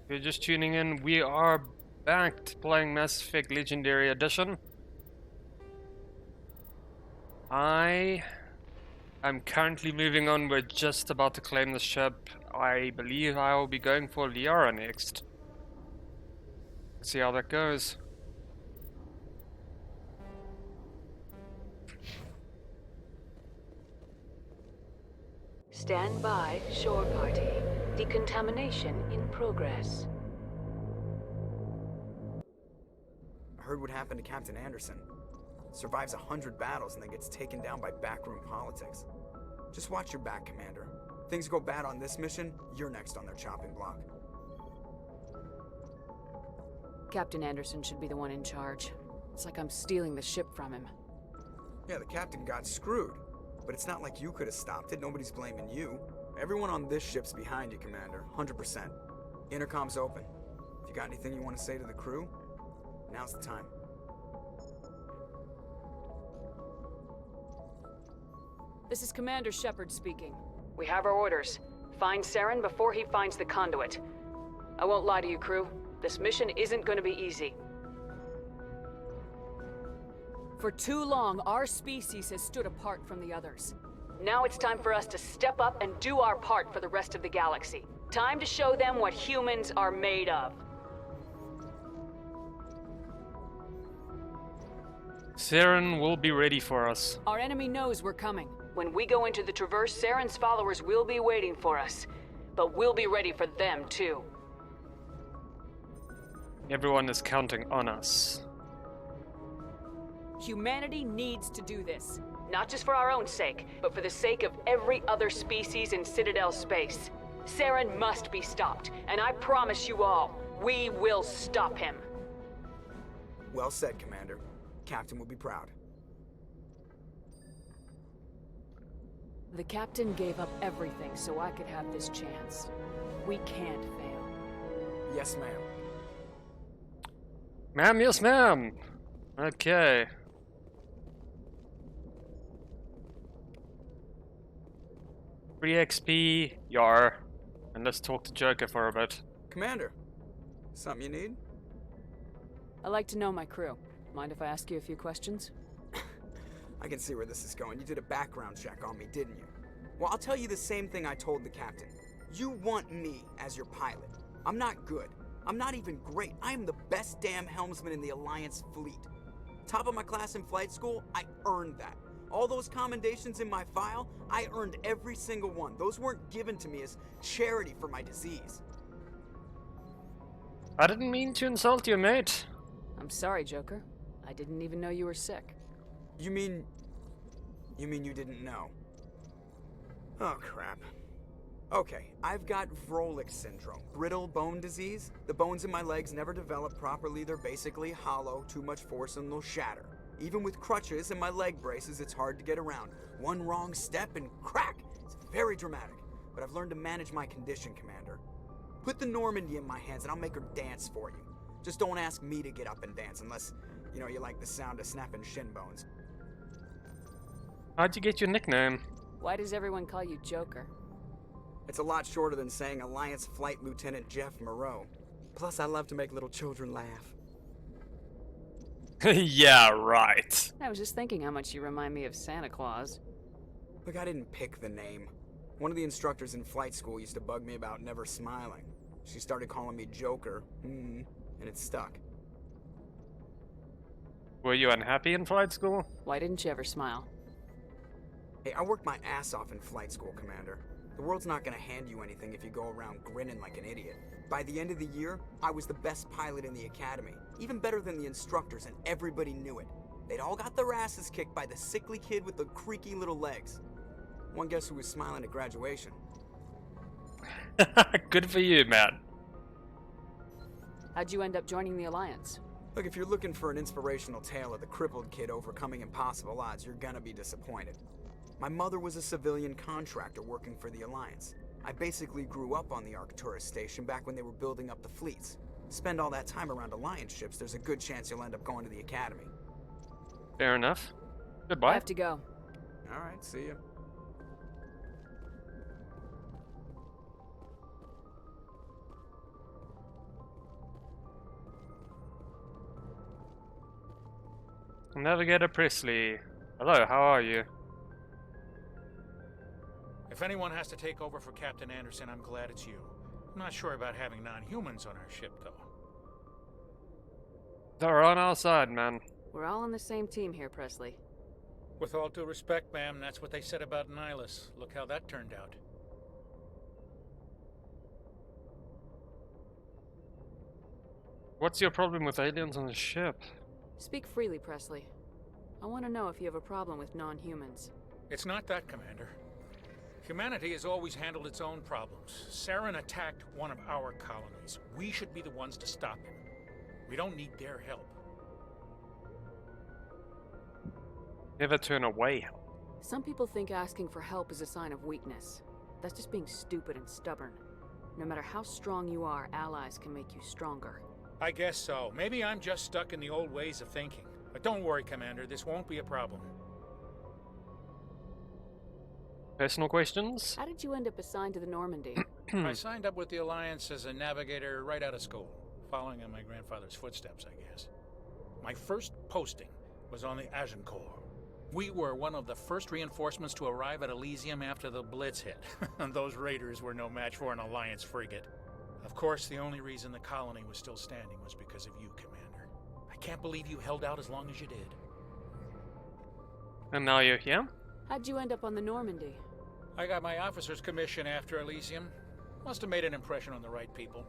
If you're just tuning in, we are back to playing Mass Effect Legendary Edition. I am currently moving on. We're just about to claim the ship. I believe I will be going for Liara next. Let's see how that goes. Stand by, shore party. Decontamination in progress. I heard what happened to Captain Anderson. Survives 100 battles and then gets taken down by backroom politics. Just watch your back, Commander. Things go bad on this mission, you're next on their chopping block. Captain Anderson should be the one in charge. It's like I'm stealing the ship from him. Yeah, the captain got screwed. But it's not like you could have stopped it. Nobody's blaming you. Everyone on this ship's behind you, Commander. 100%. Intercom's open. If you got anything you want to say to the crew, now's the time. This is Commander Shepard speaking. We have our orders. Find Saren before he finds the conduit. I won't lie to you, crew. This mission isn't going to be easy. For too long, our species has stood apart from the others. Now it's time for us to step up and do our part for the rest of the galaxy. Time to show them what humans are made of. Saren will be ready for us. Our enemy knows we're coming. When we go into the Traverse, Saren's followers will be waiting for us. But we'll be ready for them, too. Everyone is counting on us. Humanity needs to do this. Not just for our own sake, but for the sake of every other species in Citadel space. Saren must be stopped, and I promise you all, we will stop him. Well said, Commander. Captain will be proud. The captain gave up everything so I could have this chance. We can't fail. Yes, ma'am. Ma'am, yes ma'am. Okay. Free XP, Yar. And let's talk to Joker for a bit. Commander, something you need? I like to know my crew. Mind if I ask you a few questions? I can see where this is going. You did a background check on me, didn't you? Well, I'll tell you the same thing I told the captain. You want me as your pilot. I'm not good. I'm not even great. I am the best damn helmsman in the Alliance fleet. Top of my class in flight school, I earned that. All those commendations in my file, I earned every single one. Those weren't given to me as charity for my disease. I didn't mean to insult you, mate. I'm sorry, Joker. I didn't even know you were sick. You mean you didn't know? Oh, crap. Okay, I've got Vrolik syndrome, brittle bone disease. The bones in my legs never develop properly. They're basically hollow, too much force and they'll shatter. Even with crutches and my leg braces, it's hard to get around. One wrong step and crack! It's very dramatic, but I've learned to manage my condition, Commander. Put the Normandy in my hands and I'll make her dance for you. Just don't ask me to get up and dance unless, you like the sound of snapping shin bones. How'd you get your nickname? Why does everyone call you Joker? It's a lot shorter than saying Alliance Flight Lieutenant Jeff Moreau. Plus, I love to make little children laugh. Yeah, right. I was just thinking how much you remind me of Santa Claus. Look, I didn't pick the name. One of the instructors in flight school used to bug me about never smiling. She started calling me Joker, and it stuck. Were you unhappy in flight school? Why didn't you ever smile? Hey, I worked my ass off in flight school, Commander. The world's not gonna hand you anything if you go around grinning like an idiot. By the end of the year, I was the best pilot in the academy. Even better than the instructors, and everybody knew it. They'd all got their asses kicked by the sickly kid with the creaky little legs. One guess who was smiling at graduation? Good for you, man. How'd you end up joining the Alliance? Look, if you're looking for an inspirational tale of the crippled kid overcoming impossible odds, you're gonna be disappointed. My mother was a civilian contractor working for the Alliance. I basically grew up on the Arcturus station back when they were building up the fleets. Spend all that time around Alliance ships, there's a good chance you'll end up going to the Academy. Fair enough. I Goodbye. have to go. Alright, see ya. Navigator Presley. Hello, how are you? If anyone has to take over for Captain Anderson, I'm glad it's you. I'm not sure about having non-humans on our ship, though. They're on our side, man. We're all on the same team here, Presley. With all due respect, ma'am, that's what they said about Nihilus. Look how that turned out. What's your problem with aliens on the ship? Speak freely, Presley. I want to know if you have a problem with non-humans. It's not that, Commander. Humanity has always handled its own problems. Saren attacked one of our colonies. We should be the ones to stop him. We don't need their help. Never turn away help. Some people think asking for help is a sign of weakness. That's just being stupid and stubborn. No matter how strong you are, allies can make you stronger. I guess so. Maybe I'm just stuck in the old ways of thinking. But don't worry, Commander. This won't be a problem. Personal questions? How did you end up assigned to the Normandy? I signed up with the Alliance as a navigator right out of school, following in my grandfather's footsteps, I guess. My first posting was on the Agincourt. We were one of the first reinforcements to arrive at Elysium after the Blitz hit. Those raiders were no match for an Alliance frigate. Of course, the only reason the colony was still standing was because of you, Commander. I can't believe you held out as long as you did. And now you're here? How'd you end up on the Normandy? I got my officer's commission after Elysium. Must have made an impression on the right people.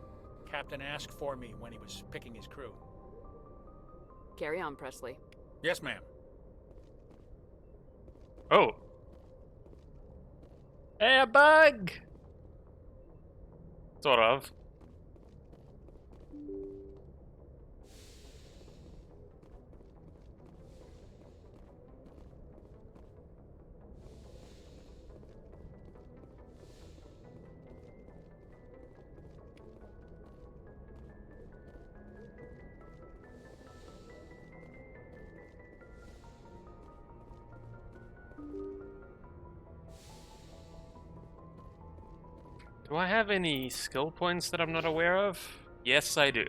Captain asked for me when he was picking his crew. Carry on, Presley. Yes, ma'am. Oh. Hey, a bug! Sort of. Do I have any skill points that I'm not aware of? Yes, I do.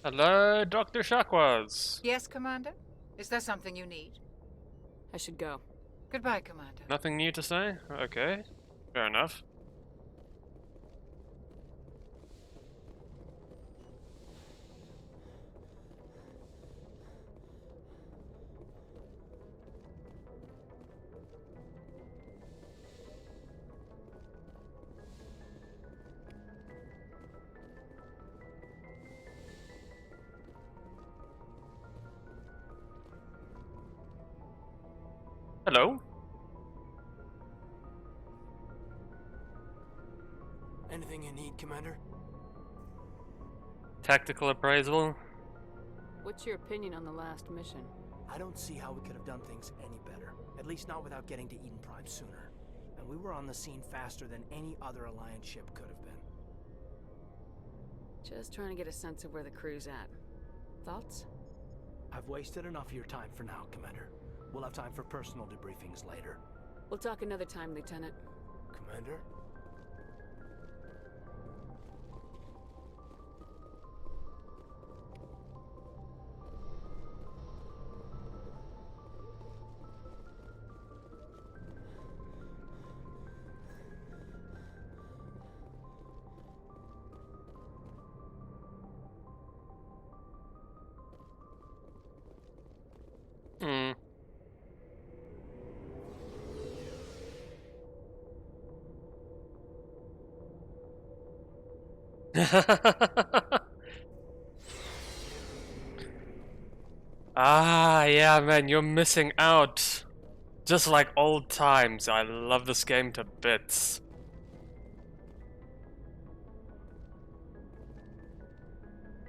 Hello, Dr. Shakwas. Yes, Commander? Is there something you need? I should go. Goodbye, Commander. Nothing new to say? Okay, fair enough. Hello? Anything you need, Commander? Tactical appraisal? What's your opinion on the last mission? I don't see how we could have done things any better. At least not without getting to Eden Prime sooner. And we were on the scene faster than any other Alliance ship could have been. Just trying to get a sense of where the crew's at. Thoughts? I've wasted enough of your time for now, Commander. We'll have time for personal debriefings later. We'll talk another time, Lieutenant. Commander? Hmm. Ah, yeah, man, you're missing out. Just like old times. I love this game to bits.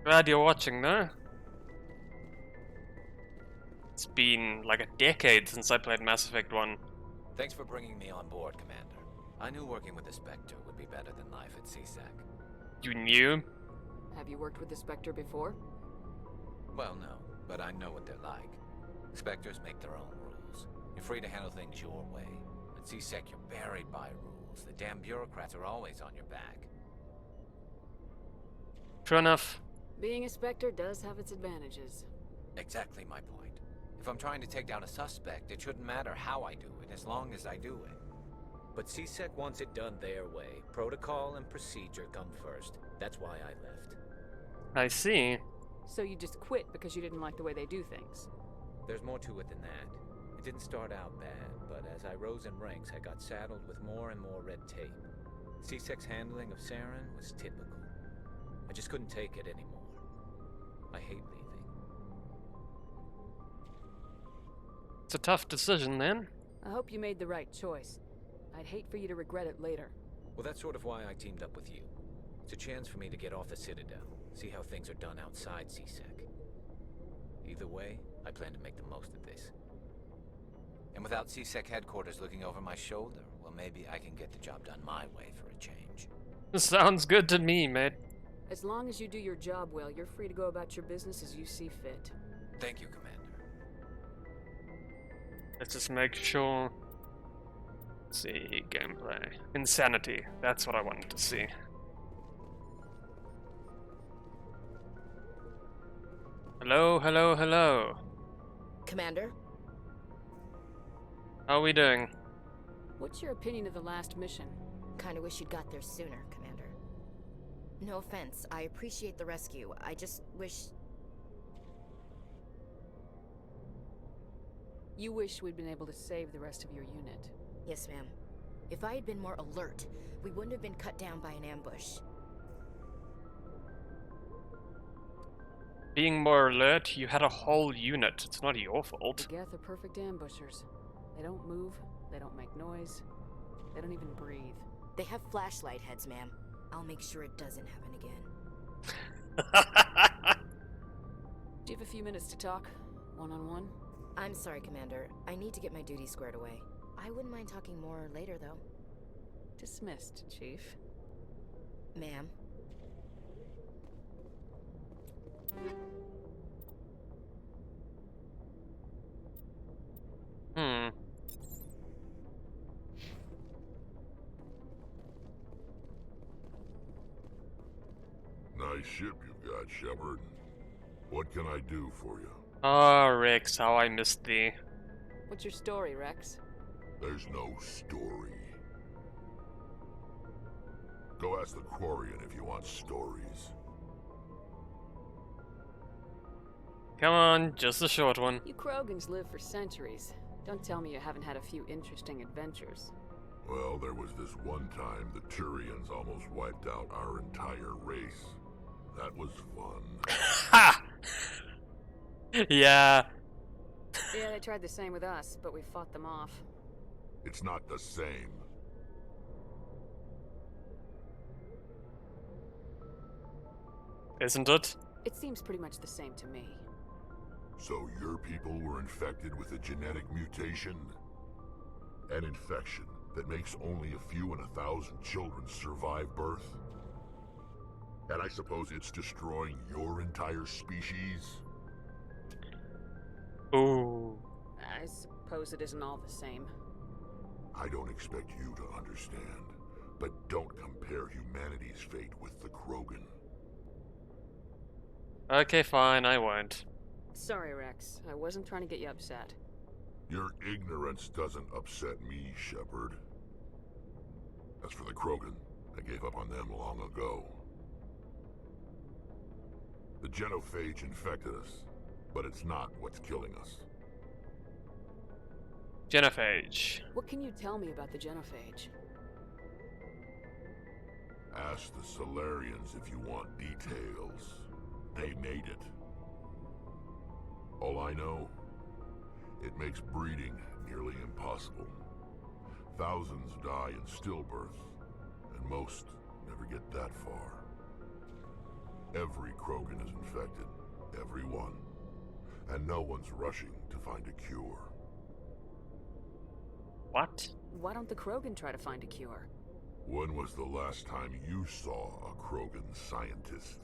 Glad you're watching, no? It's been like a decade since I played Mass Effect 1. Thanks for bringing me on board, Commander. I knew working with the Spectre would be better than life at CSEC. You knew? Have you worked with the Spectre before? Well, no, but I know what they're like. Spectres make their own rules. You're free to handle things your way. At CSEC, you're buried by rules. The damn bureaucrats are always on your back. True enough. Being a Spectre does have its advantages. Exactly my point. If I'm trying to take down a suspect, it shouldn't matter how I do it, as long as I do it. But CSEC wants it done their way. Protocol and procedure come first. That's why I left. I see. So you just quit because you didn't like the way they do things? There's more to it than that. It didn't start out bad, but as I rose in ranks, I got saddled with more and more red tape. CSEC's handling of Saren was typical. I just couldn't take it anymore. I hate leaving. It's a tough decision then. I hope you made the right choice. I'd hate for you to regret it later. Well, that's sort of why I teamed up with you. It's a chance for me to get off the Citadel, see how things are done outside CSEC. Either way, I plan to make the most of this. And without CSEC headquarters looking over my shoulder, well, maybe I can get the job done my way for a change. Sounds good to me, mate. As long as you do your job well, you're free to go about your business as you see fit. Thank you, Commander. Let's just make sure. Let's see, gameplay. Insanity. That's what I wanted to see. Hello, hello, hello. Commander? How are we doing? What's your opinion of the last mission? Kinda wish you'd got there sooner, Commander. No offense, I appreciate the rescue. I just wish... You wish we'd been able to save the rest of your unit. Yes, ma'am. If I had been more alert, we wouldn't have been cut down by an ambush. Being more alert, you had a whole unit. It's not your The fault. Geth are perfect ambushers. They don't move, they don't make noise, they don't even breathe. They have flashlight heads, ma'am. I'll make sure it doesn't happen again. Do you have a few minutes to talk? One-on-one? I'm sorry, Commander. I need to get my duties squared away. I wouldn't mind talking more later, though. Dismissed, Chief. Ma'am. Nice ship you've got, Shepard. What can I do for you? Ah, Rex, how I missed thee. What's your story, Rex? There's no story. Go ask the Quarian if you want stories. Come on, just a short one. You Krogans live for centuries. Don't tell me you haven't had a few interesting adventures. Well, there was this one time the Turians almost wiped out our entire race. That was fun. Ha! Yeah. Yeah, they tried the same with us, but we fought them off. It's not the same. Isn't it? It seems pretty much the same to me. So your people were infected with a genetic mutation? An infection that makes only a few in 1,000 children survive birth? And I suppose it's destroying your entire species? Ooh. I suppose it isn't all the same. I don't expect you to understand, but don't compare humanity's fate with the Krogan. Okay, fine, I won't. Sorry, Rex. I wasn't trying to get you upset. Your ignorance doesn't upset me, Shepard. As for the Krogan, I gave up on them long ago. The genophage infected us, but it's not what's killing us. Genophage. What can you tell me about the genophage? Ask the Solarians if you want details. They made it. All I know, it makes breeding nearly impossible. Thousands die in stillbirth, and most never get that far. Every Krogan is infected, every one. And no one's rushing to find a cure. What? Why don't the Krogan try to find a cure? When was the last time you saw a Krogan scientist?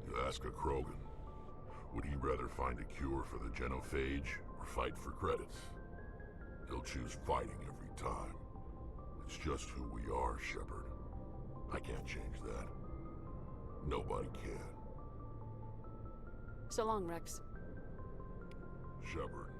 You ask a Krogan, would he rather find a cure for the genophage or fight for credits? He'll choose fighting every time. It's just who we are, Shepard. I can't change that. Nobody can. So long, Rex. Shepard.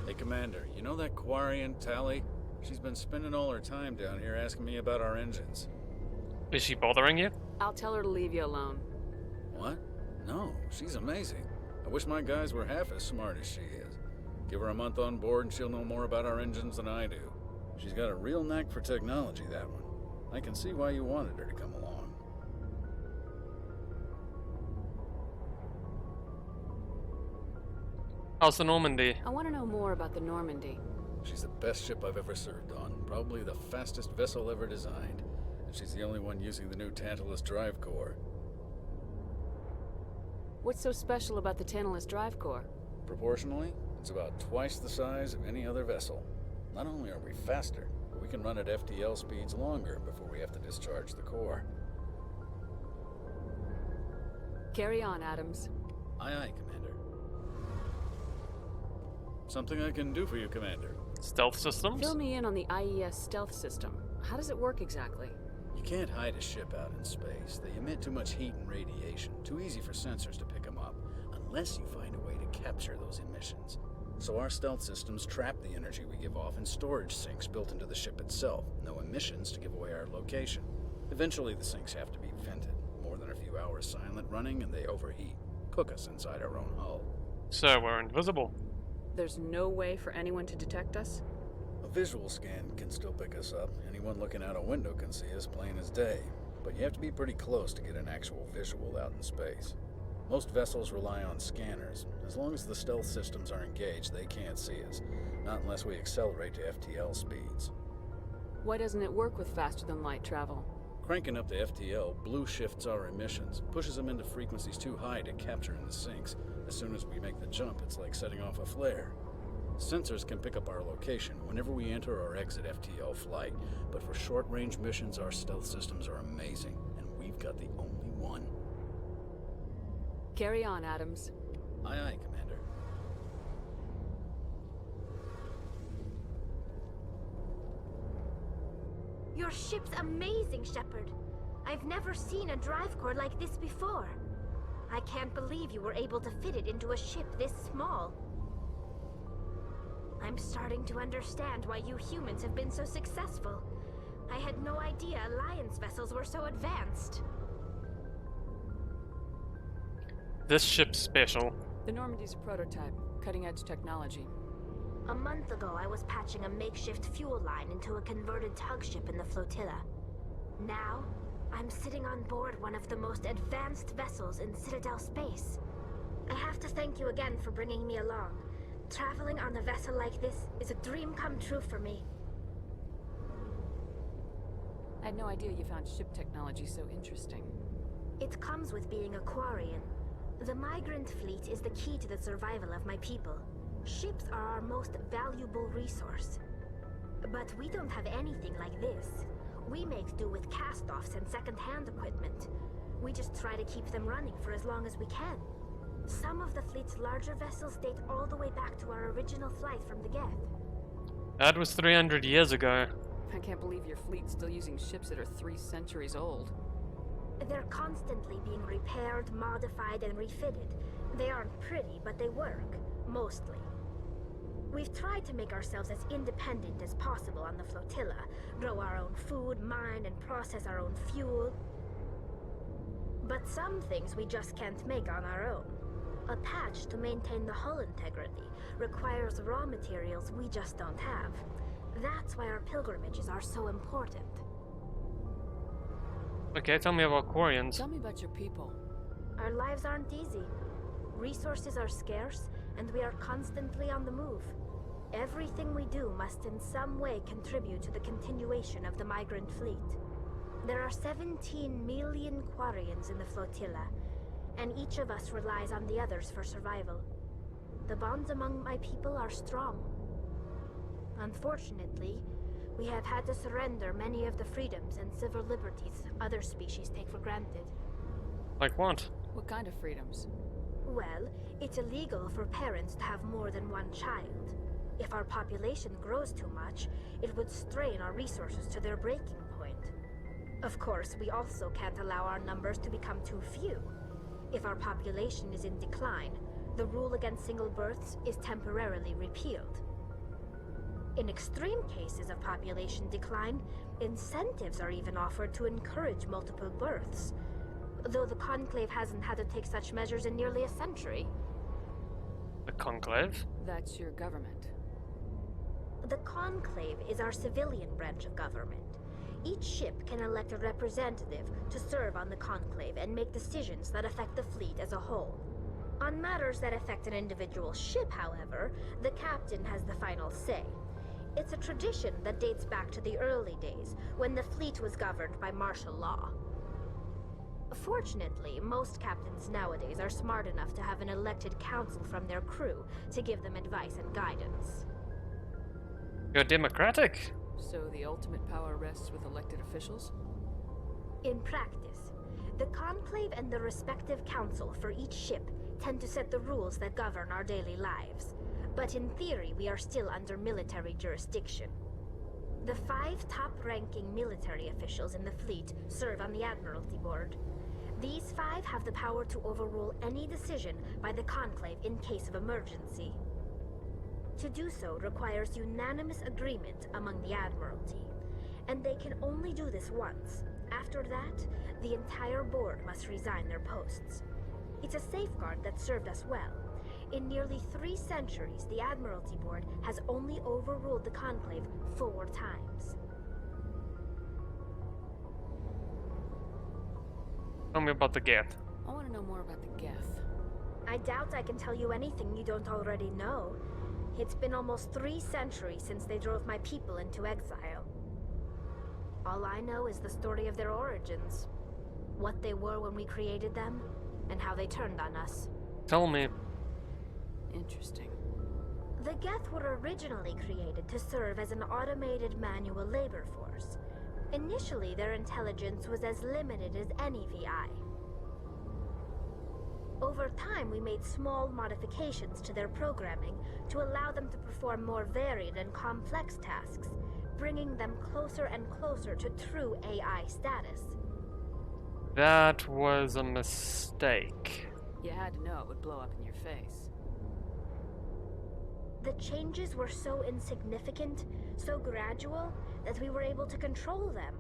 Hey, Commander, you know that Quarian, Tally? She's been spending all her time down here asking me about our engines. Is she bothering you? I'll tell her to leave you alone. What? No, she's amazing. I wish my guys were half as smart as she is. Give her a month on board and she'll know more about our engines than I do. She's got a real knack for technology, that one. I can see why you wanted her to come along. How's the Normandy? I want to know more about the Normandy. She's the best ship I've ever served on, probably the fastest vessel ever designed. And she's the only one using the new Tantalus drive core. What's so special about the Tantalus drive core? Proportionally, it's about twice the size of any other vessel. Not only are we faster, but we can run at FTL speeds longer before we have to discharge the core. Carry on, Adams. Aye, aye, Commander. Something I can do for you, Commander. Stealth systems? Fill me in on the IES stealth system. How does it work exactly? You can't hide a ship out in space. They emit too much heat and radiation. Too easy for sensors to pick them up, unless you find a way to capture those emissions. So our stealth systems trap the energy we give off in storage sinks built into the ship itself. No emissions to give away our location. Eventually the sinks have to be vented. More than a few hours silent running and they overheat. Cook us inside our own hull. So we're invisible. There's no way for anyone to detect us? A visual scan can still pick us up. Anyone looking out a window can see us plain as day. But you have to be pretty close to get an actual visual out in space. Most vessels rely on scanners. As long as the stealth systems are engaged, they can't see us. Not unless we accelerate to FTL speeds. Why doesn't it work with faster-than-light travel? Cranking up the FTL blue shifts our emissions, pushes them into frequencies too high to capture in the sinks. As soon as we make the jump, it's like setting off a flare. Sensors can pick up our location whenever we enter or exit FTL flight, but for short-range missions, our stealth systems are amazing, and we've got the only one. Carry on, Adams. Aye, aye, Commander. Your ship's amazing, Shepard. I've never seen a drive core like this before. I can't believe you were able to fit it into a ship this small. I'm starting to understand why you humans have been so successful. I had no idea Alliance vessels were so advanced. This ship's special. The Normandy's a prototype, cutting-edge technology. A month ago, I was patching a makeshift fuel line into a converted tug ship in the flotilla. Now, I'm sitting on board one of the most advanced vessels in Citadel space. I have to thank you again for bringing me along. Traveling on a vessel like this is a dream come true for me. I had no idea you found ship technology so interesting. It comes with being a Quarian. The migrant fleet is the key to the survival of my people. Ships are our most valuable resource. But we don't have anything like this. We make do with cast-offs and second-hand equipment. We just try to keep them running for as long as we can. Some of the fleet's larger vessels date all the way back to our original flight from the Geth. That was 300 years ago. I can't believe your fleet's still using ships that are 3 centuries old. They're constantly being repaired, modified, and refitted. They aren't pretty, but they work, mostly. We've tried to make ourselves as independent as possible on the flotilla, grow our own food, mine, and process our own fuel. But some things we just can't make on our own. A patch to maintain the hull integrity requires raw materials we just don't have. That's why our pilgrimages are so important. Okay, tell me about Quarians. Tell me about your people. Our lives aren't easy. Resources are scarce, and we are constantly on the move. Everything we do must in some way contribute to the continuation of the migrant fleet. There are 17 million Quarians in the flotilla, and each of us relies on the others for survival. The bonds among my people are strong. Unfortunately, we have had to surrender many of the freedoms and civil liberties other species take for granted. Like what? What kind of freedoms? Well, it's illegal for parents to have more than one child. If our population grows too much, it would strain our resources to their breaking point. Of course, we also can't allow our numbers to become too few. If our population is in decline, the rule against single births is temporarily repealed. In extreme cases of population decline, incentives are even offered to encourage multiple births, though the Conclave hasn't had to take such measures in nearly a century. The Conclave? That's your government. The Conclave is our civilian branch of government. Each ship can elect a representative to serve on the Conclave and make decisions that affect the fleet as a whole. On matters that affect an individual ship, however, the captain has the final say. It's a tradition that dates back to the early days, when the fleet was governed by martial law. Fortunately, most captains nowadays are smart enough to have an elected council from their crew to give them advice and guidance. You're democratic? So the ultimate power rests with elected officials? In practice, the Conclave and the respective council for each ship tend to set the rules that govern our daily lives. But in theory, we are still under military jurisdiction. The 5 top-ranking military officials in the fleet serve on the Admiralty Board. These 5 have the power to overrule any decision by the Conclave in case of emergency. To do so requires unanimous agreement among the Admiralty, and they can only do this once. After that, the entire board must resign their posts. It's a safeguard that served us well. In nearly 3 centuries, the Admiralty Board has only overruled the Conclave 4 times. Tell me about the Geth. I want to know more about the Geth. I doubt I can tell you anything you don't already know. It's been almost 3 centuries since they drove my people into exile. All I know is the story of their origins. What they were when we created them, and how they turned on us. Tell me. Interesting. The Geth were originally created to serve as an automated manual labor force. Initially, their intelligence was as limited as any VI. Over time, we made small modifications to their programming to allow them to perform more varied and complex tasks, bringing them closer and closer to true AI status. That was a mistake. You had to know it would blow up in your face. The changes were so insignificant, so gradual, that we were able to control them.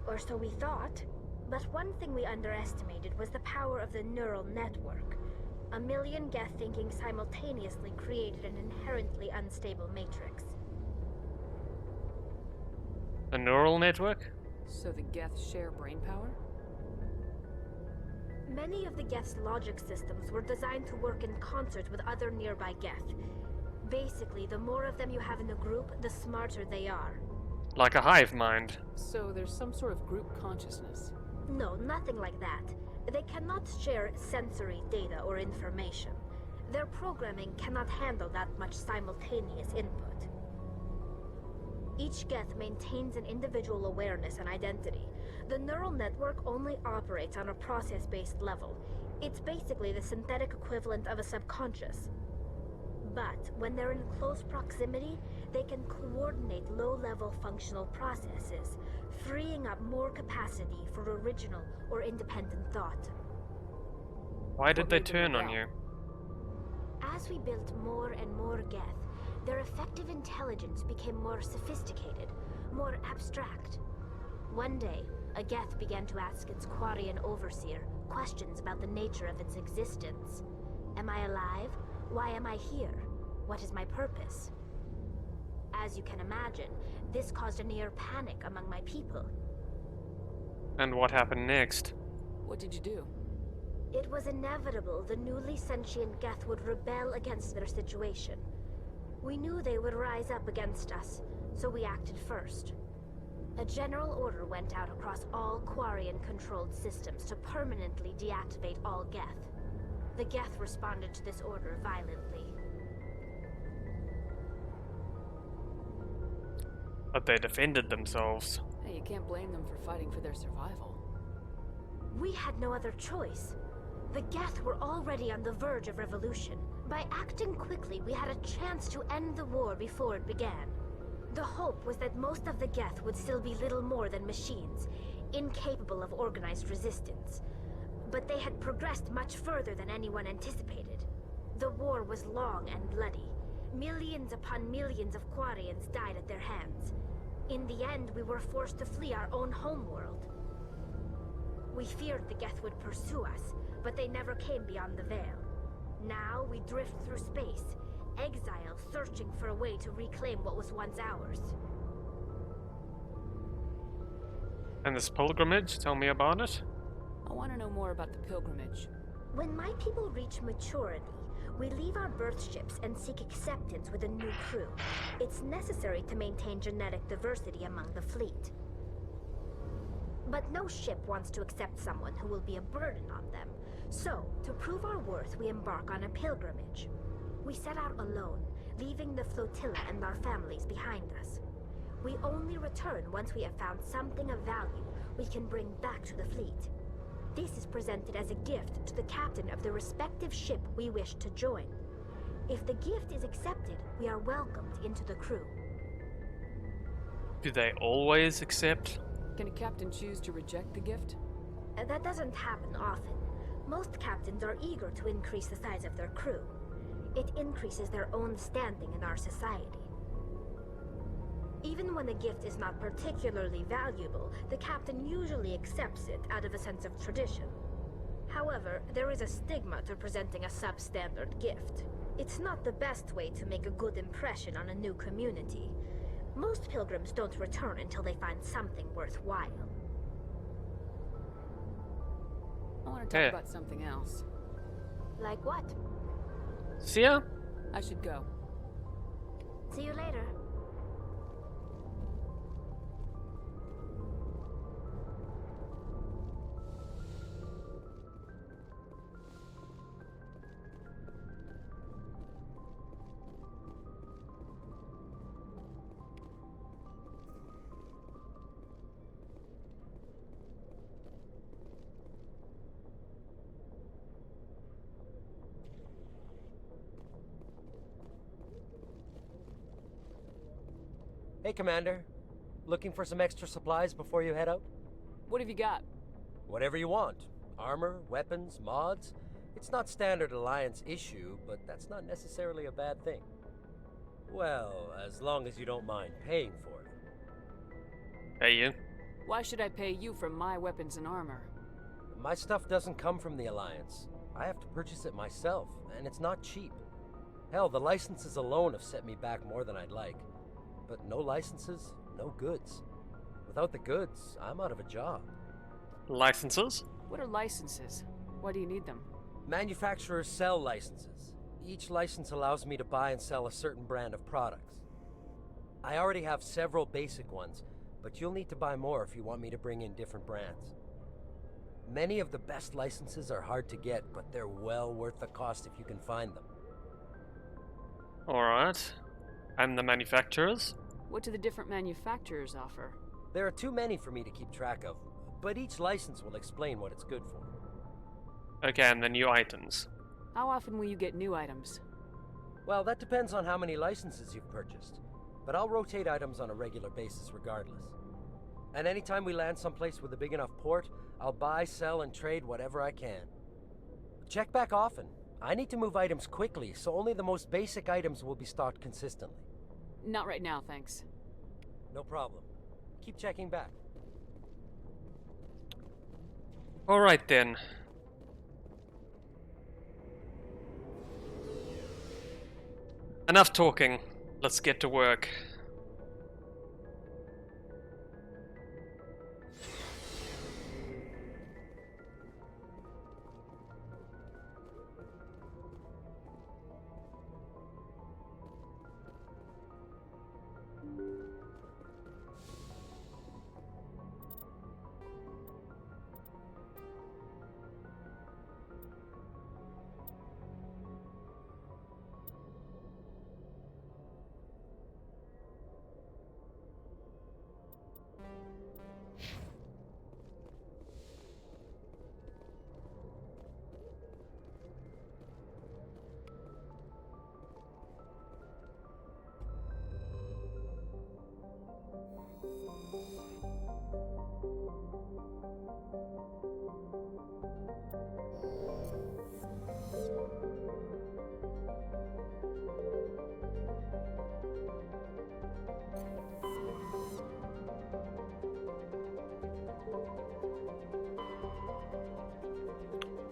Or so we thought. But one thing we underestimated was the power of the neural network. A million Geth thinking simultaneously created an inherently unstable matrix. A neural network? So the Geth share brain power? Many of the Geth's logic systems were designed to work in concert with other nearby Geth. Basically, the more of them you have in a group, the smarter they are. Like a hive mind. So there's some sort of group consciousness? No, nothing like that. They cannot share sensory data or information. Their programming cannot handle that much simultaneous input. Each Geth maintains an individual awareness and identity. The neural network only operates on a process-based level. It's basically the synthetic equivalent of a subconscious. But when they're in close proximity, they can coordinate low-level functional processes, freeing up more capacity for original or independent thought. Why did they turn on you? As we built more and more Geth, their effective intelligence became more sophisticated, more abstract. One day, a Geth began to ask its Quarian overseer questions about the nature of its existence. Am I alive? Why am I here? What is my purpose? As you can imagine, this caused a near panic among my people. And what happened next? What did you do? It was inevitable the newly sentient Geth would rebel against their situation. We knew they would rise up against us, so we acted first. A general order went out across all Quarian-controlled systems to permanently deactivate all Geth. The Geth responded to this order violently. But they defended themselves. Hey, you can't blame them for fighting for their survival. We had no other choice. The Geth were already on the verge of revolution. By acting quickly, we had a chance to end the war before it began. The hope was that most of the Geth would still be little more than machines, incapable of organized resistance. But they had progressed much further than anyone anticipated. The war was long and bloody. Millions upon millions of Quarians died at their hands. In the end, we were forced to flee our own homeworld. We feared the Geth would pursue us, but they never came beyond the Veil. Now we drift through space, exile searching for a way to reclaim what was once ours. And this pilgrimage, tell me about it. I want to know more about the pilgrimage. When my people reach maturity, we leave our birth ships and seek acceptance with a new crew. It's necessary to maintain genetic diversity among the fleet. But no ship wants to accept someone who will be a burden on them. So, to prove our worth, we embark on a pilgrimage. We set out alone, leaving the flotilla and our families behind us. We only return once we have found something of value we can bring back to the fleet. This is presented as a gift to the captain of the respective ship we wish to join. If the gift is accepted, we are welcomed into the crew. Do they always accept? Can a captain choose to reject the gift? That doesn't happen often. Most captains are eager to increase the size of their crew. It increases their own standing in our society. Even when a gift is not particularly valuable, the captain usually accepts it out of a sense of tradition. However, there is a stigma to presenting a substandard gift. It's not the best way to make a good impression on a new community. Most pilgrims don't return until they find something worthwhile. I want to talk about something else. Like what? See ya? I should go. See you later. Hey, Commander. Looking for some extra supplies before you head out? What have you got? Whatever you want. Armor, weapons, mods. It's not standard Alliance issue, but that's not necessarily a bad thing. Well, as long as you don't mind paying for it. Hey, you. Why should I pay you for my weapons and armor? My stuff doesn't come from the Alliance. I have to purchase it myself, and it's not cheap. Hell, the licenses alone have set me back more than I'd like. But no licenses, no goods. Without the goods, I'm out of a job. Licenses? What are licenses? Why do you need them? Manufacturers sell licenses. Each license allows me to buy and sell a certain brand of products. I already have several basic ones, but you'll need to buy more if you want me to bring in different brands. Many of the best licenses are hard to get, but they're well worth the cost if you can find them. Alright. And the manufacturers? What do the different manufacturers offer? There are too many for me to keep track of, but each license will explain what it's good for. Okay, and the new items. How often will you get new items? Well, that depends on how many licenses you've purchased. but I'll rotate items on a regular basis regardless. And anytime we land someplace with a big enough port, I'll buy, sell, and trade whatever I can. Check back often. I need to move items quickly, so only the most basic items will be stocked consistently. Not right now, thanks. No problem. Keep checking back. Alright then. Enough talking. Let's get to work.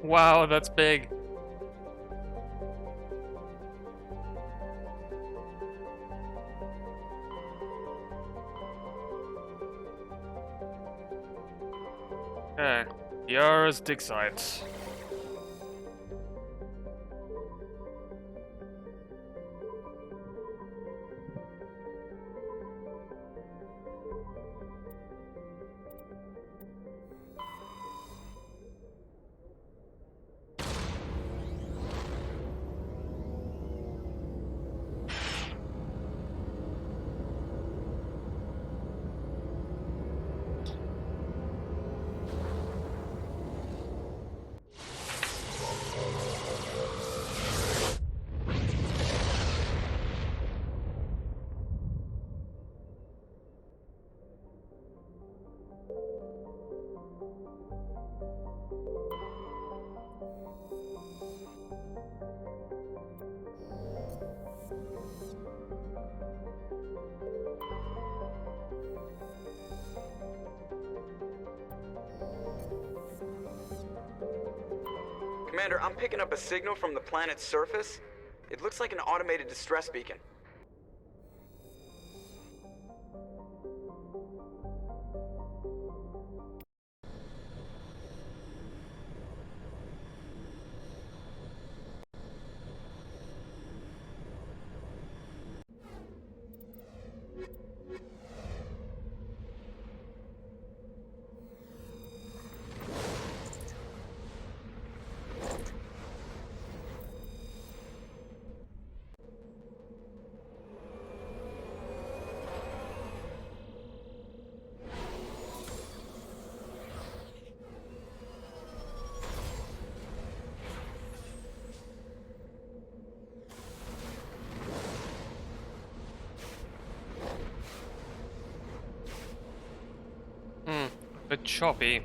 Wow, that's big. Okay, Liara's dig site. Commander, I'm picking up a signal from the planet's surface. It looks like an automated distress beacon. Bit choppy.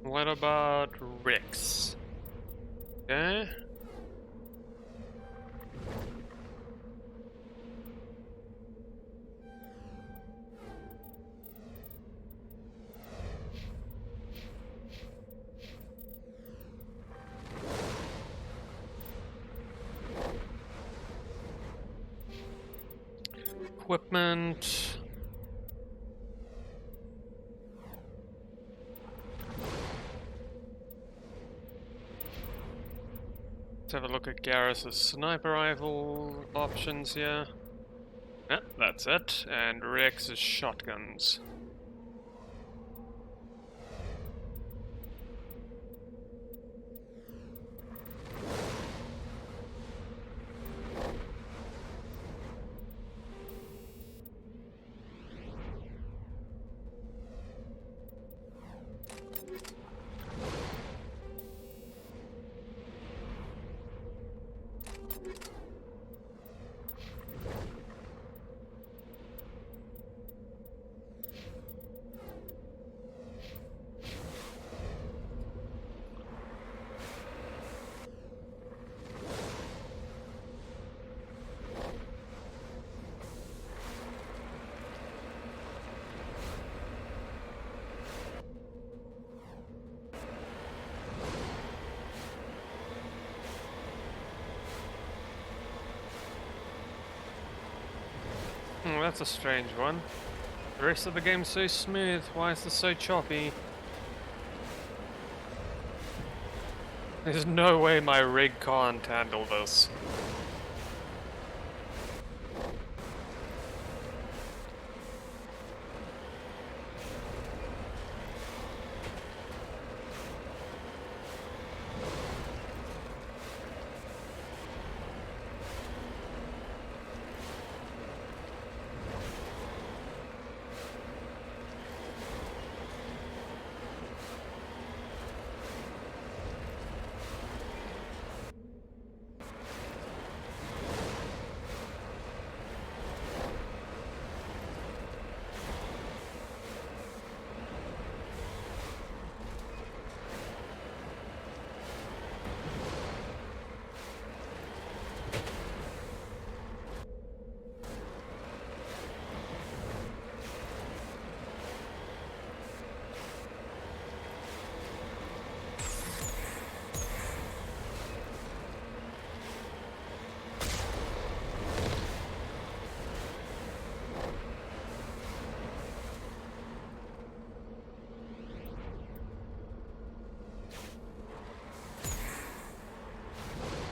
What about Rix? Okay. Equipment. Let's have a look at Garrus's sniper rifle options here. Yeah, that's it. And Rex's shotguns. That's a strange one. The rest of the game's so smooth, why is this so choppy? There's no way my rig can't handle this.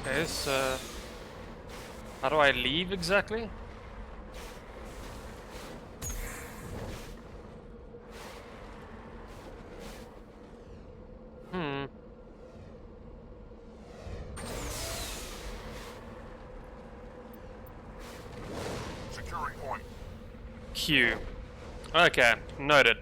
Okay, so how do I leave exactly? Securing point. Q. Okay, noted.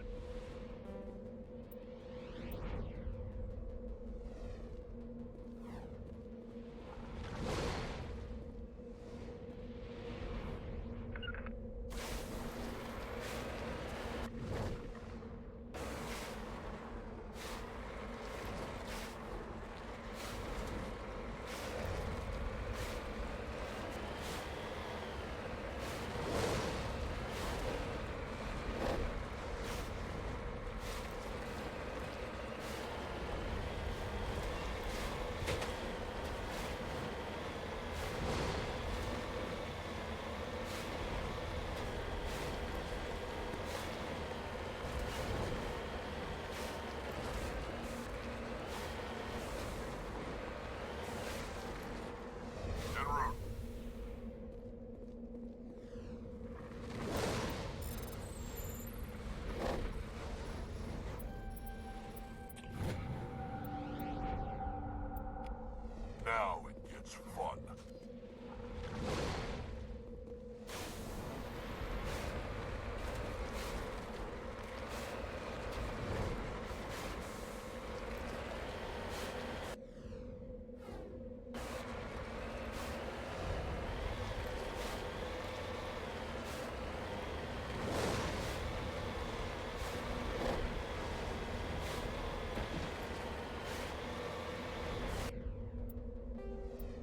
Now it gets fun.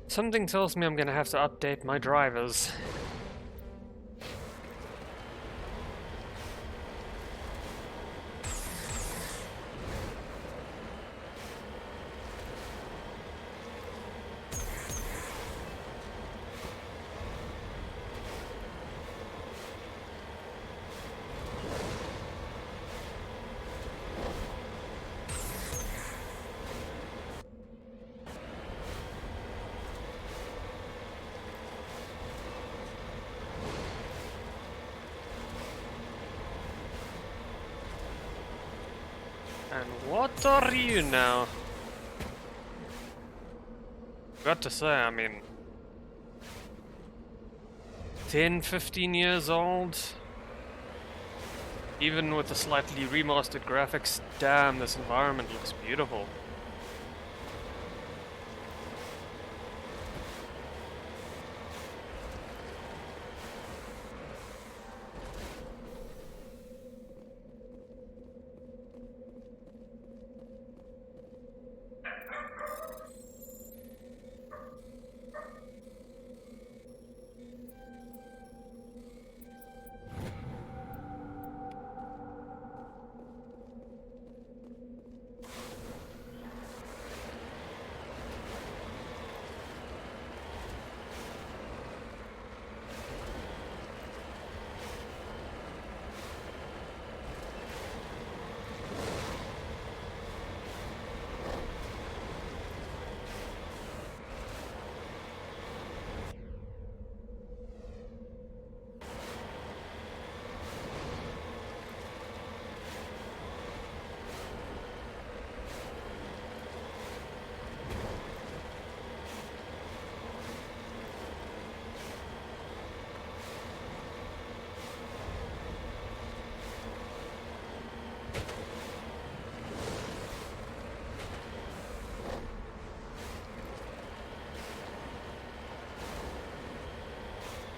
Something tells me I'm gonna have to update my drivers. And what are you now? Got to say, I mean, 10, 15 years old. Even with the slightly remastered graphics, damn, this environment looks beautiful.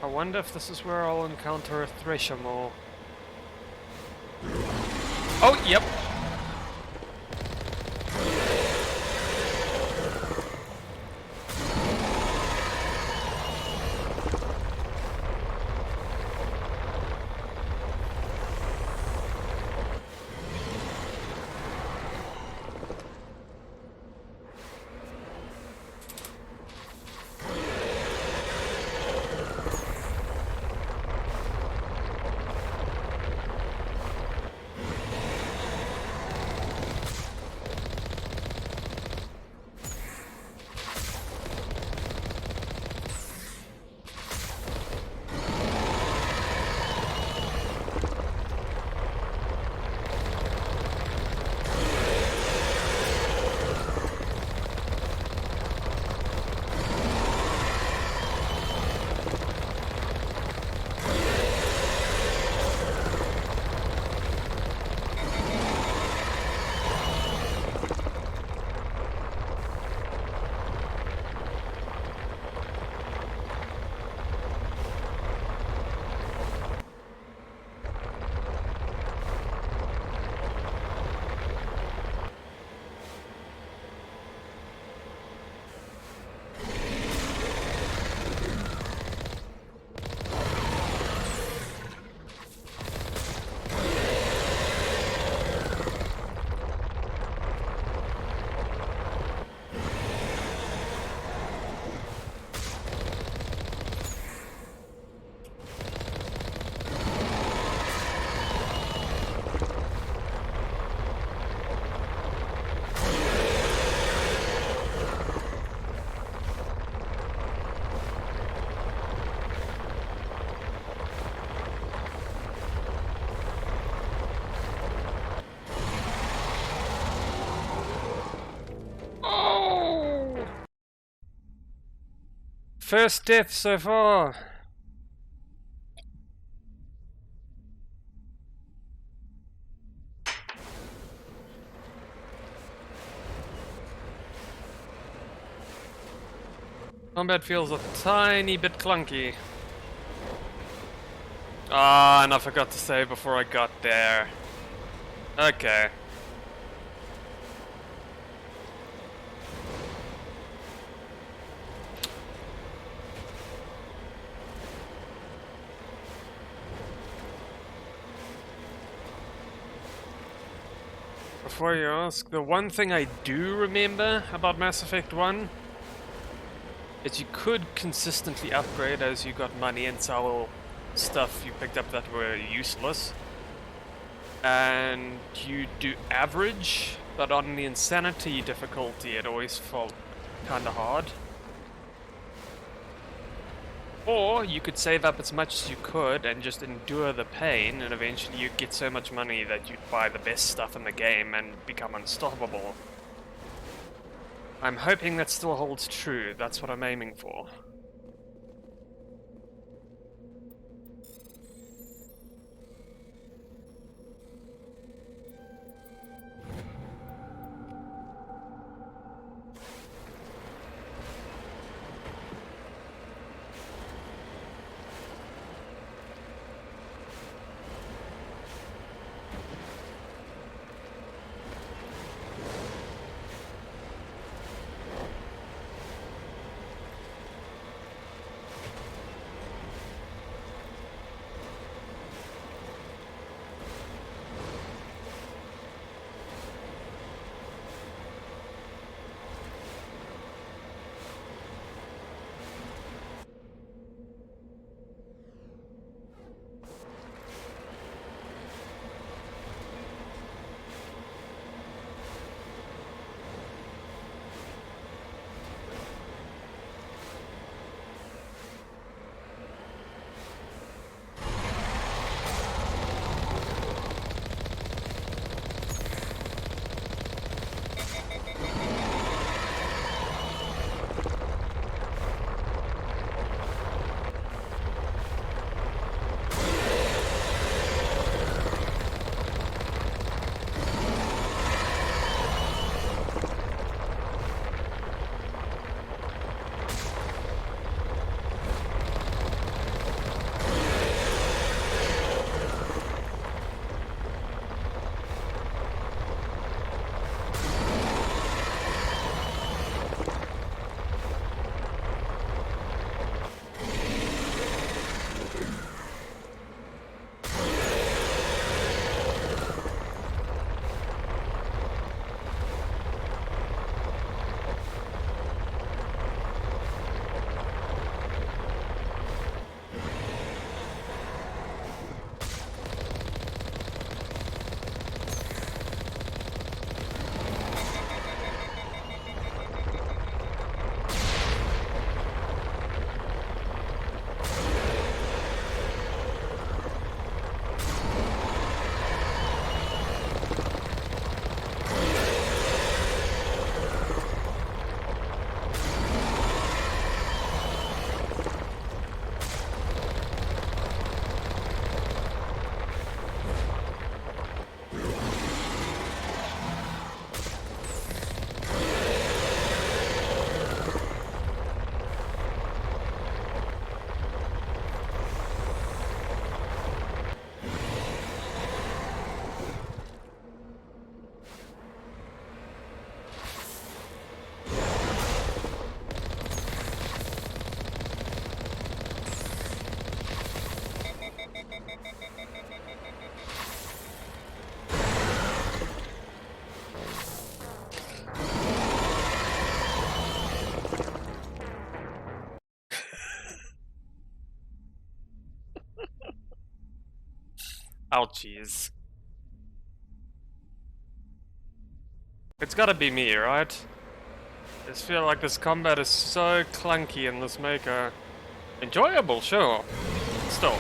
I wonder if this is where I'll encounter a Thresher more. Oh, yep. First death so far. Combat feels a tiny bit clunky. Ah, and I forgot to save before I got there. Okay. Before you ask, the one thing I do remember about Mass Effect 1 is you could consistently upgrade as you got money and sell stuff you picked up that were useless. And you do average, but on the Insanity difficulty it always felt kinda hard. Or you could save up as much as you could and just endure the pain, and eventually you'd get so much money that you'd buy the best stuff in the game and become unstoppable. I'm hoping that still holds true. That's what I'm aiming for. Ouchies. It's gotta be me, right? I just feel like this combat is so clunky in this maker. Enjoyable, sure. Still.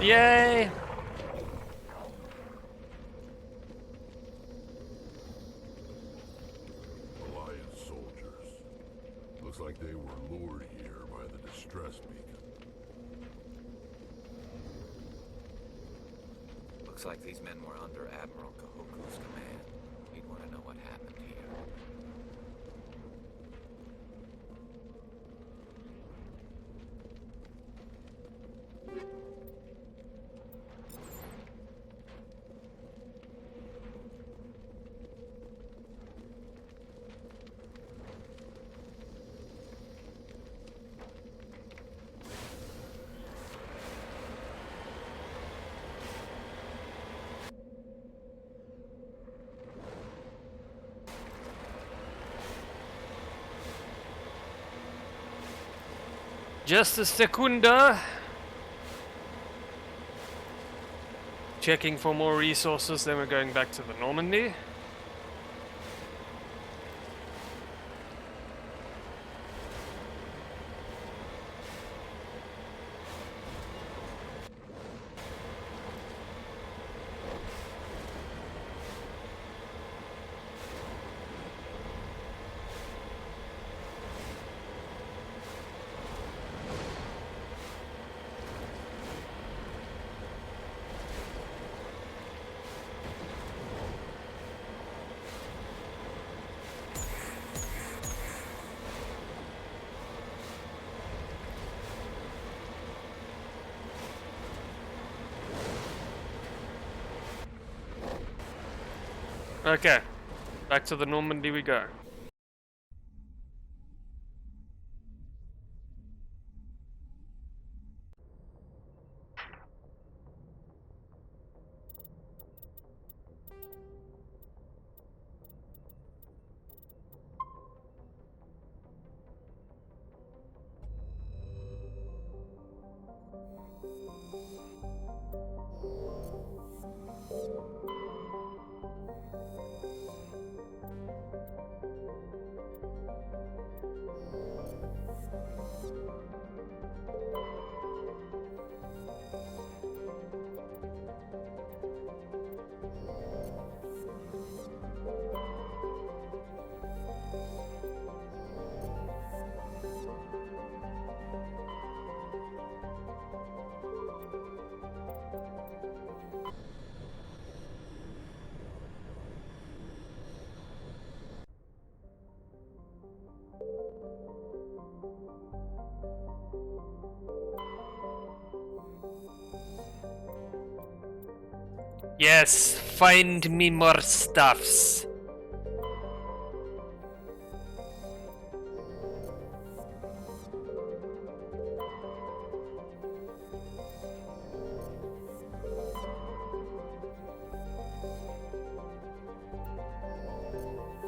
Yay! Alliance soldiers. Looks like they were lured here by the distress beacon. Looks like these men were under Admiral Kahuku's command. He'd want to know what happened here. Just a secunda. Checking for more resources, then we're going back to the Normandy. Okay, back to the Normandy we go. Yes, find me more stuffs.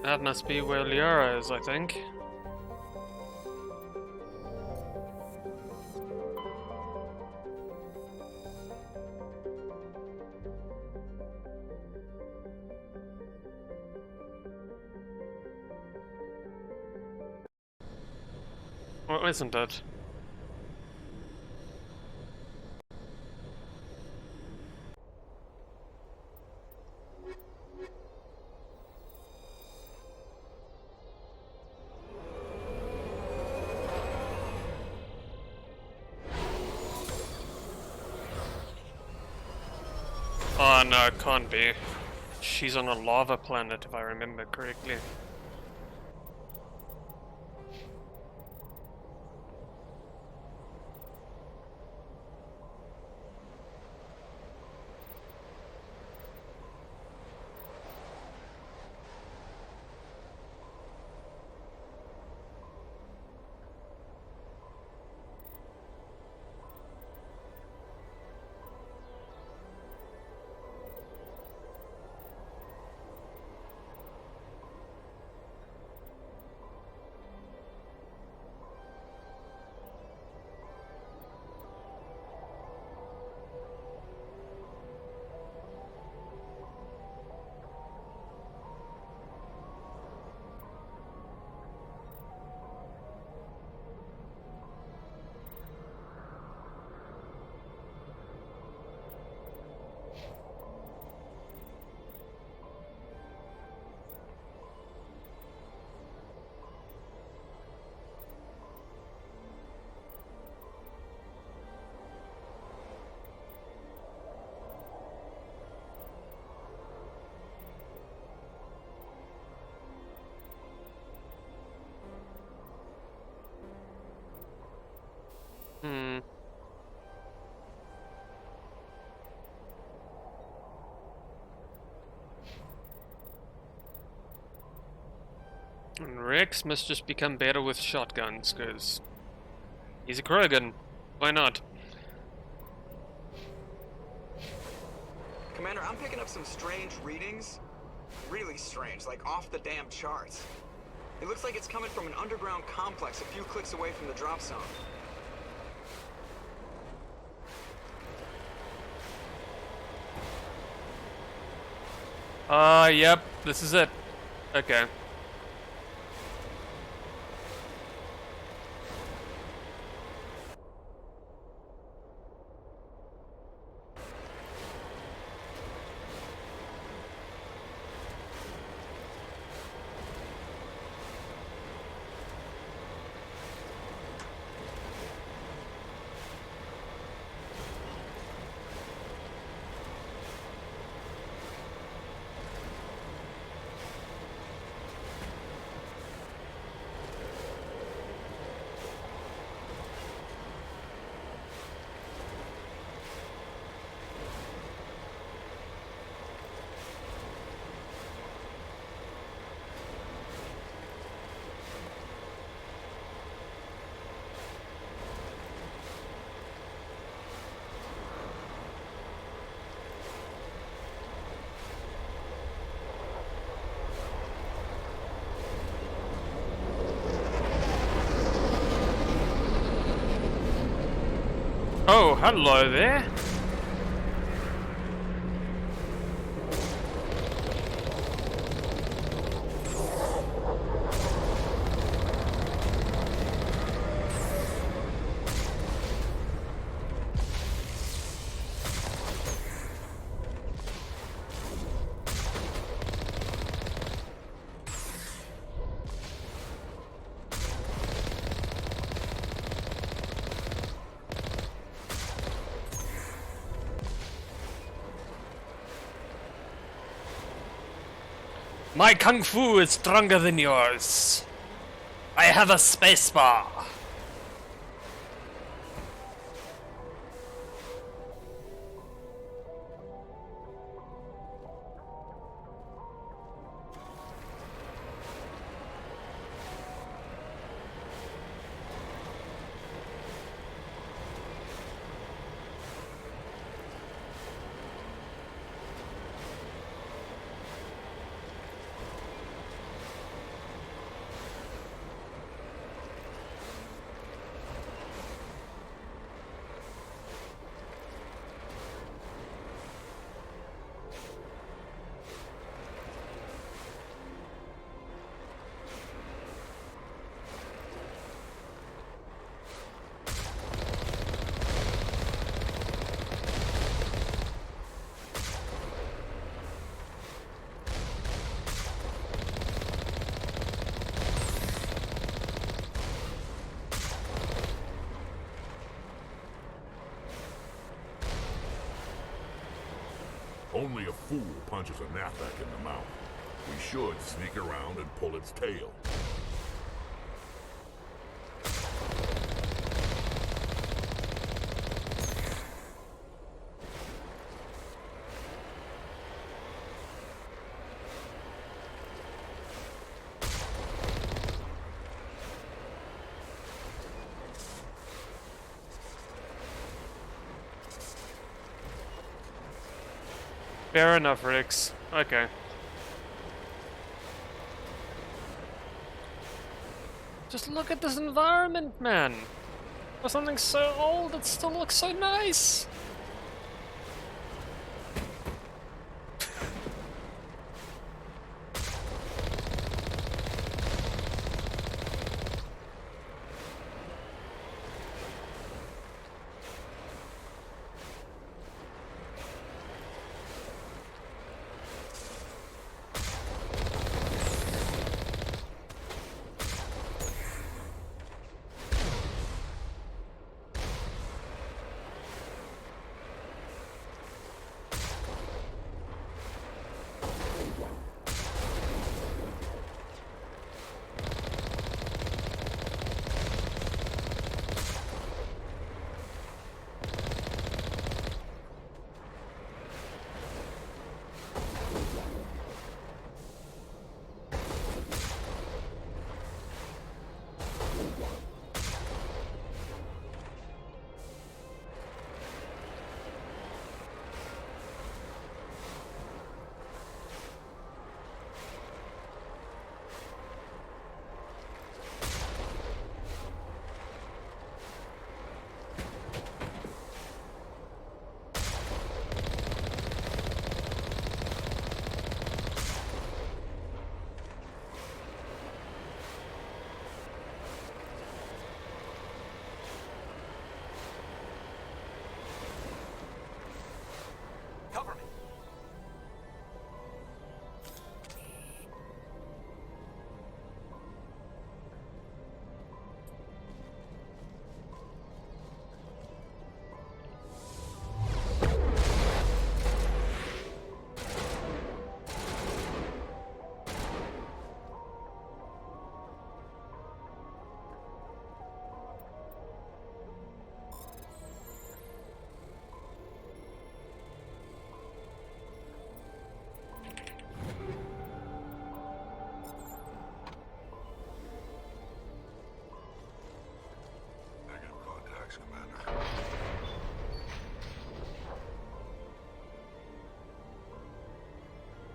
That must be where Liara is, I think. Or isn't it? Oh no, it can't be. She's on a lava planet, if I remember correctly. And Rex must just become better with shotguns, because he's a Krogan. Why not? Commander, I'm picking up some strange readings. Really strange, like off the damn charts. It looks like it's coming from an underground complex a few clicks away from the drop zone. Yep, this is it. Okay. Oh, hello there. My kung fu is stronger than yours. I have a spacebar. Only a fool punches a Nathak in the mouth. We should sneak around and pull its tail. Fair enough, Rix. Okay. Just look at this environment, man. For something so old, it still looks so nice.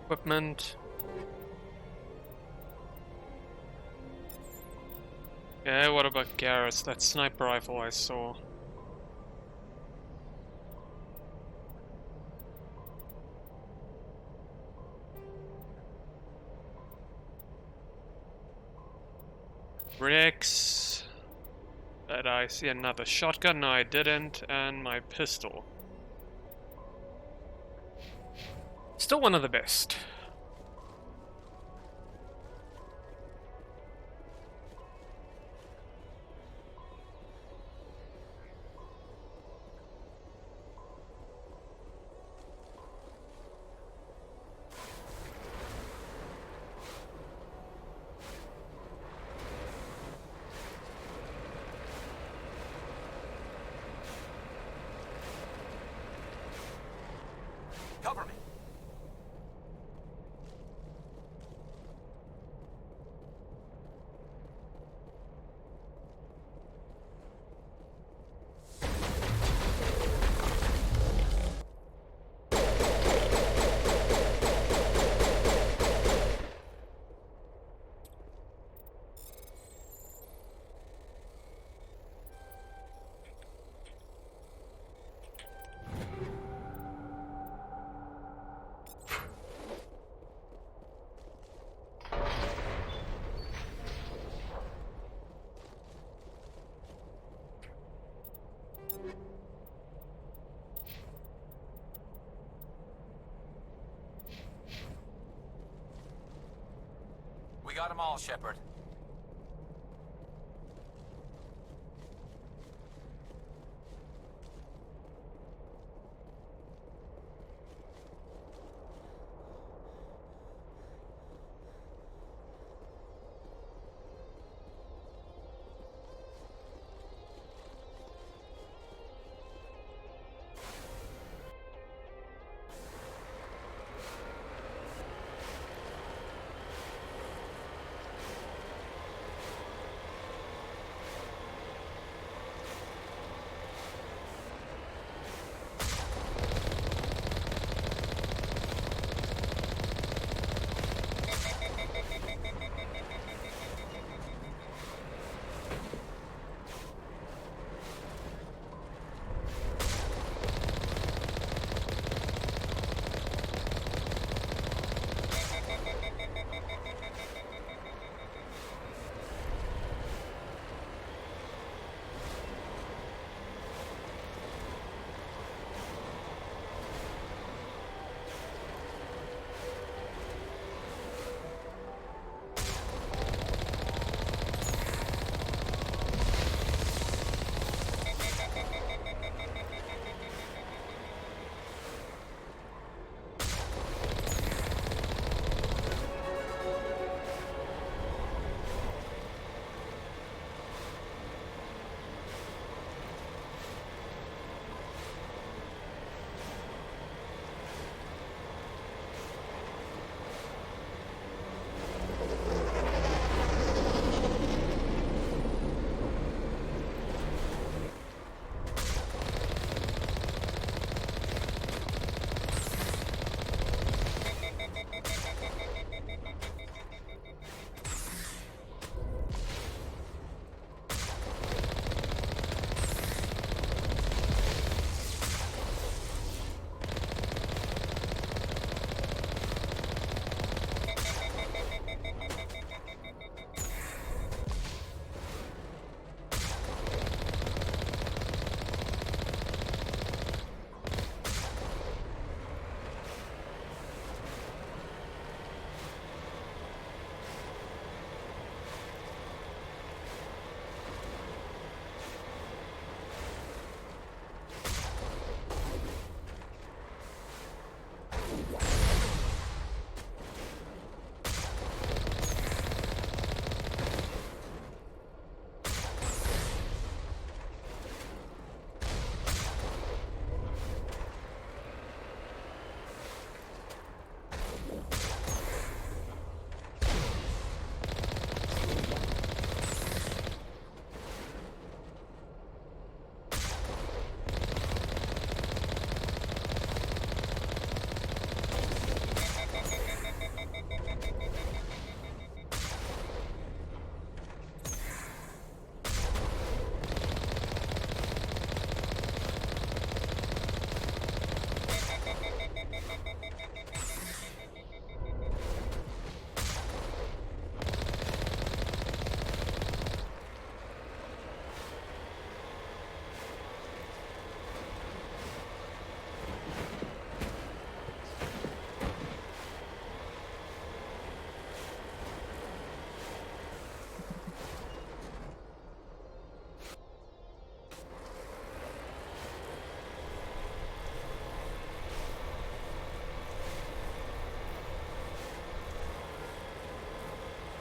Equipment. Yeah, what about Garrus? That sniper rifle I saw. Rex. Did I see another shotgun? No, I didn't. And my pistol. Still one of the best. Cover me. We got them all, Shepard.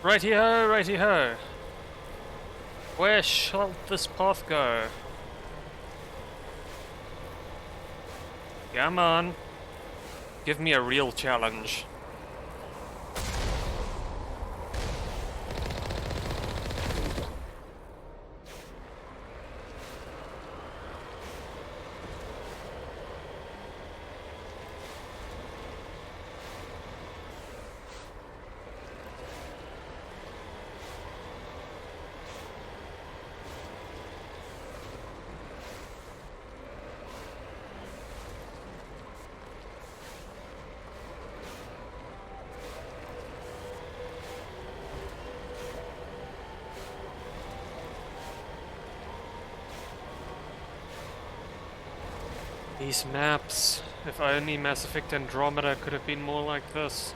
Righty-ho, righty-ho. Where shall this path go? Come on. Give me a real challenge. These maps. If only Mass Effect Andromeda could have been more like this.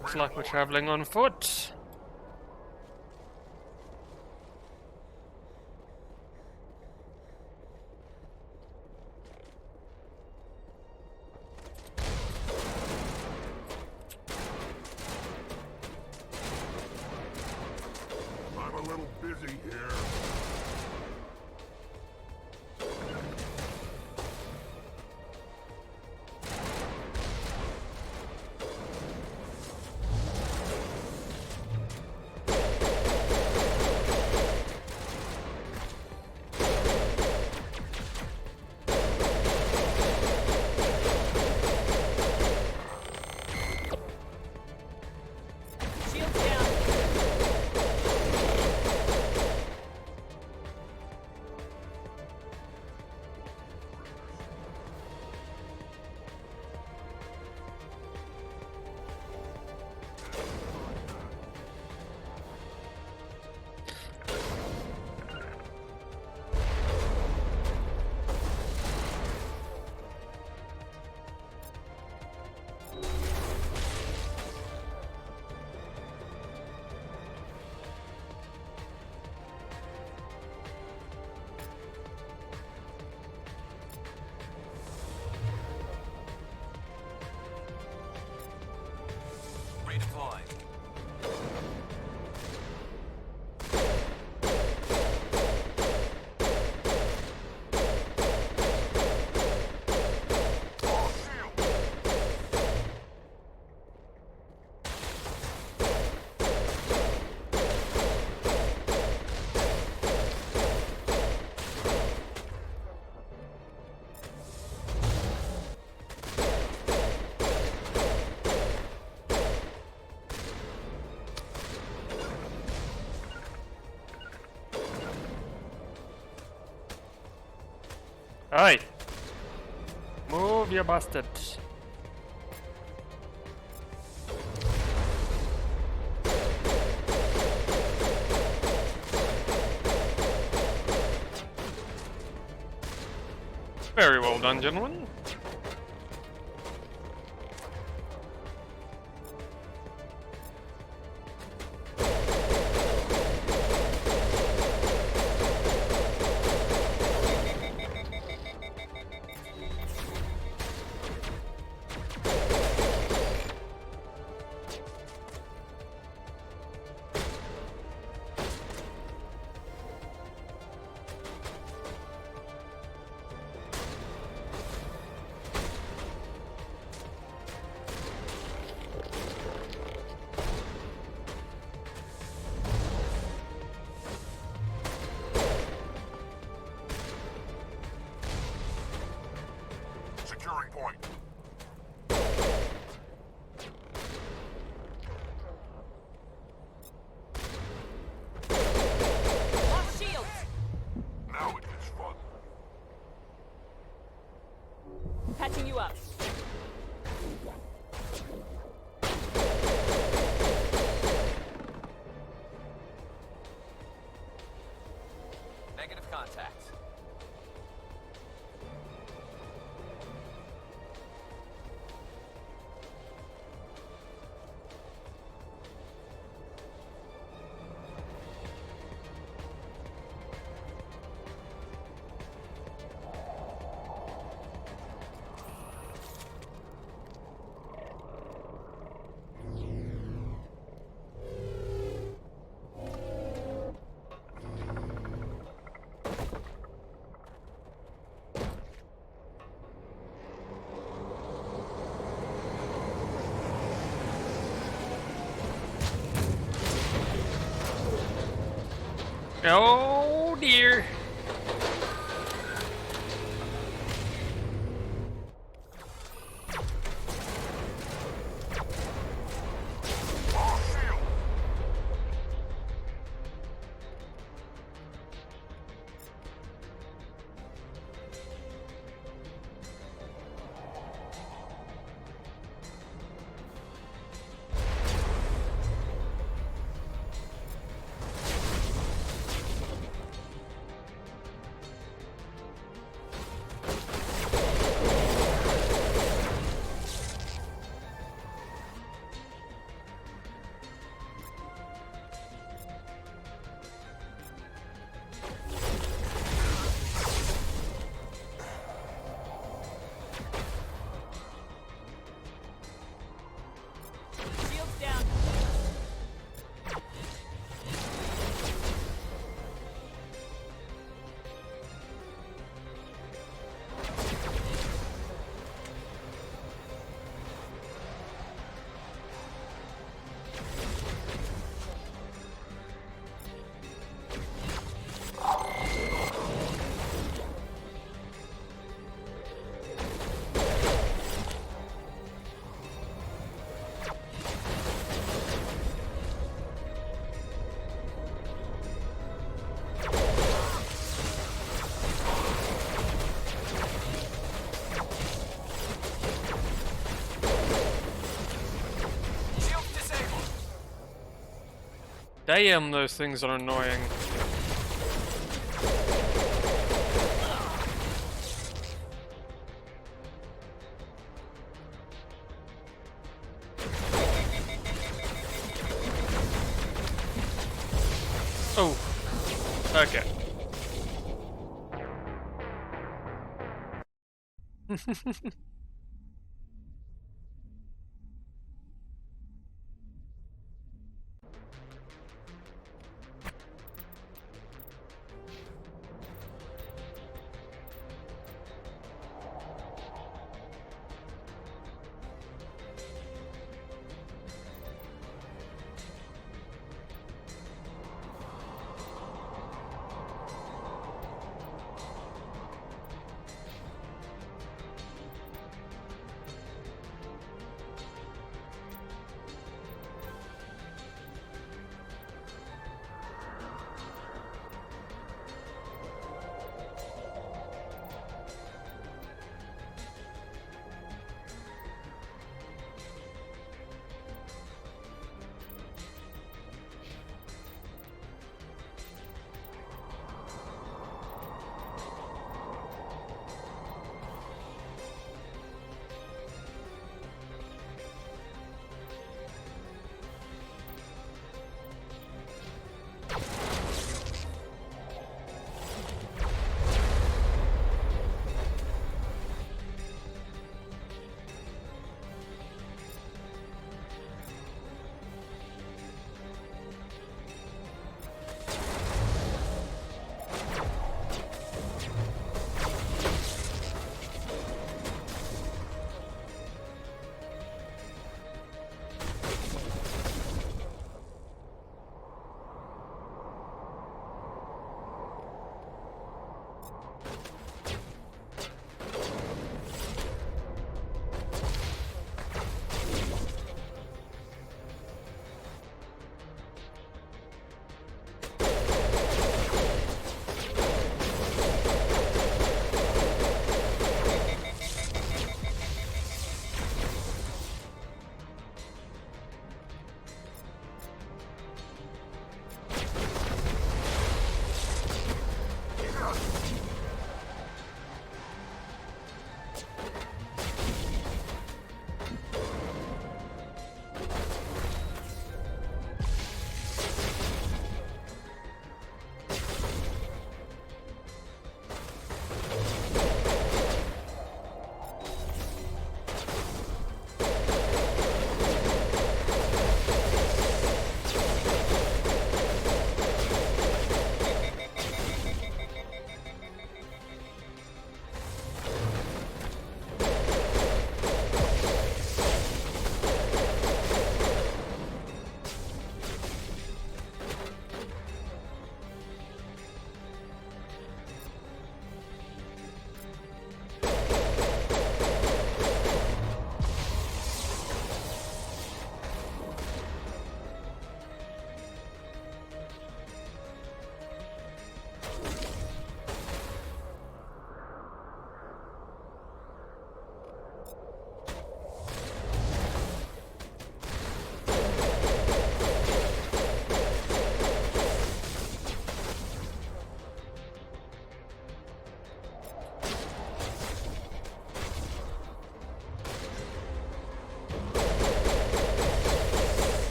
Looks like we're traveling on foot. I'm a little busy here. Shields down. Redeploy. Hey! Move, you bastard! Very well done, gentlemen. Oh dear. Shields down. Shield disabled. Damn, those things are annoying. Oh, okay.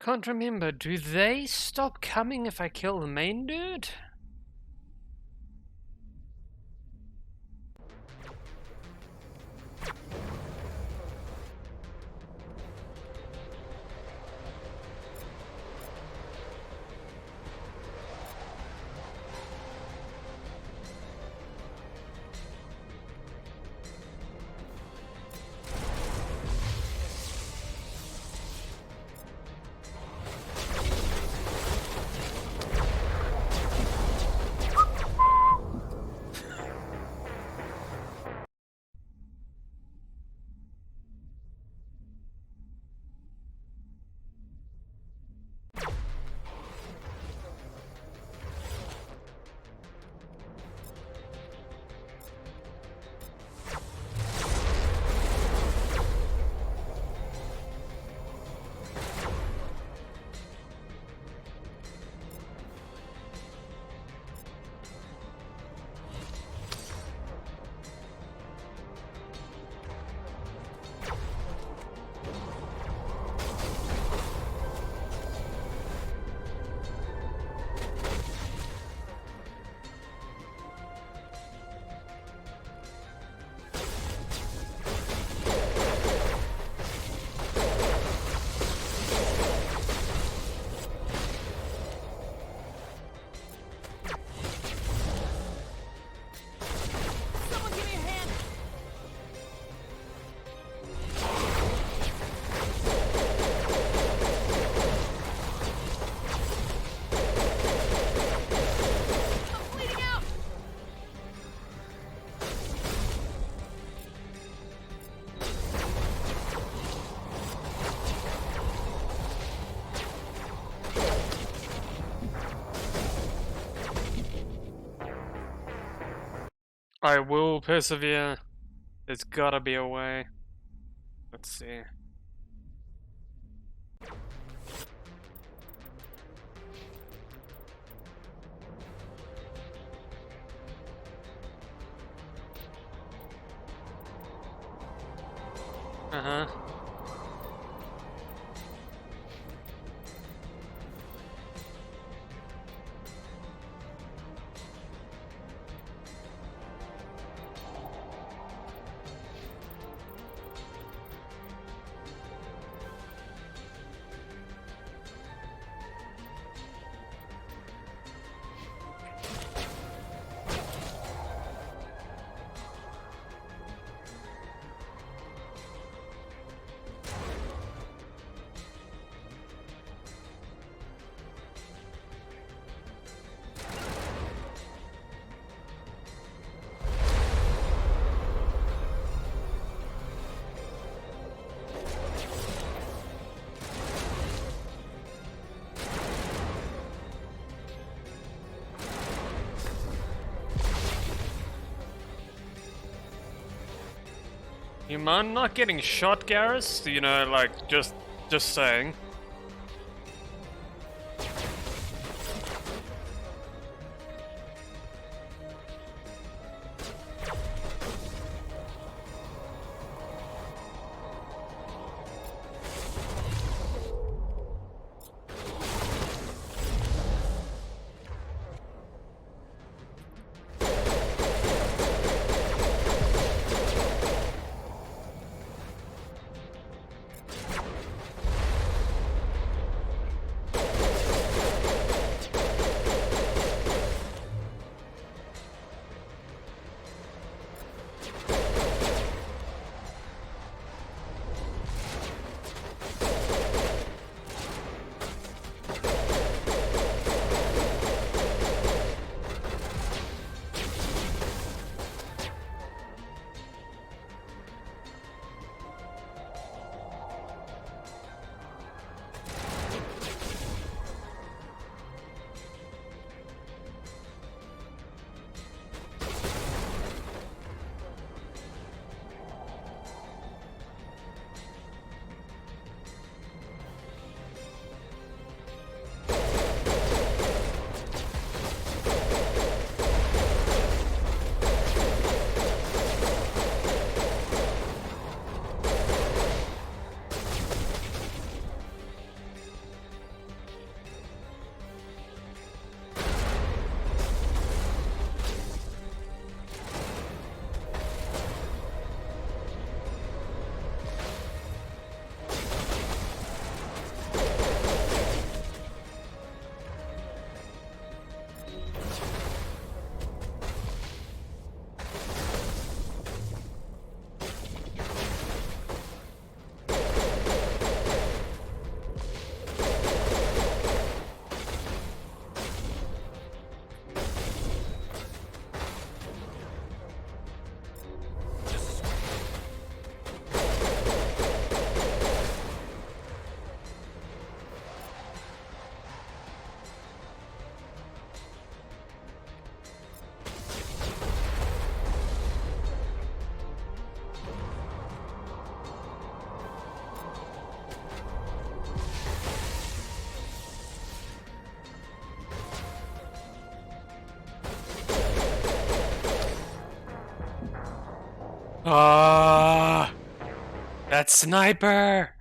can't remember. Do they stop coming if I kill the main dude? I will persevere. There's gotta be a way. Let's see. Uh-huh. You mind not getting shot, Garrus? You know, like, just saying. Ah, that sniper!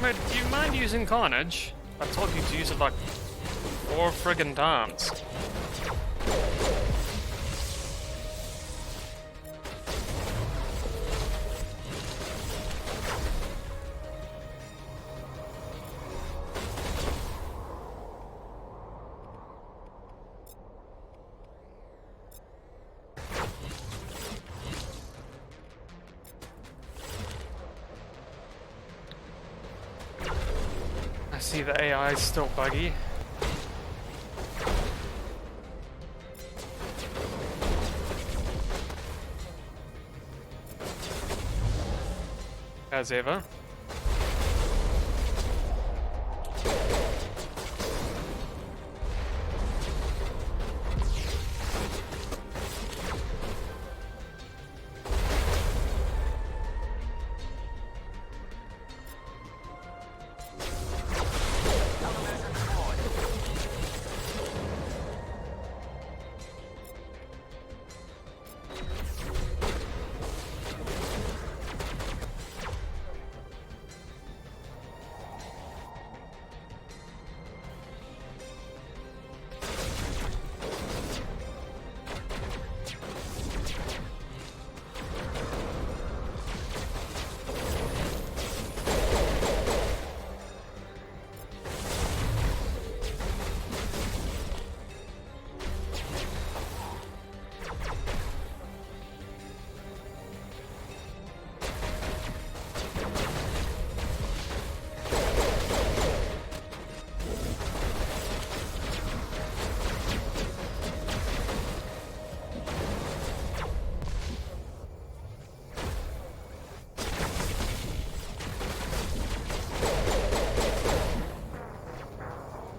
Wait, do you mind using Carnage? I told you to use it like 4 friggin' times. I see the AI is still buggy. As ever.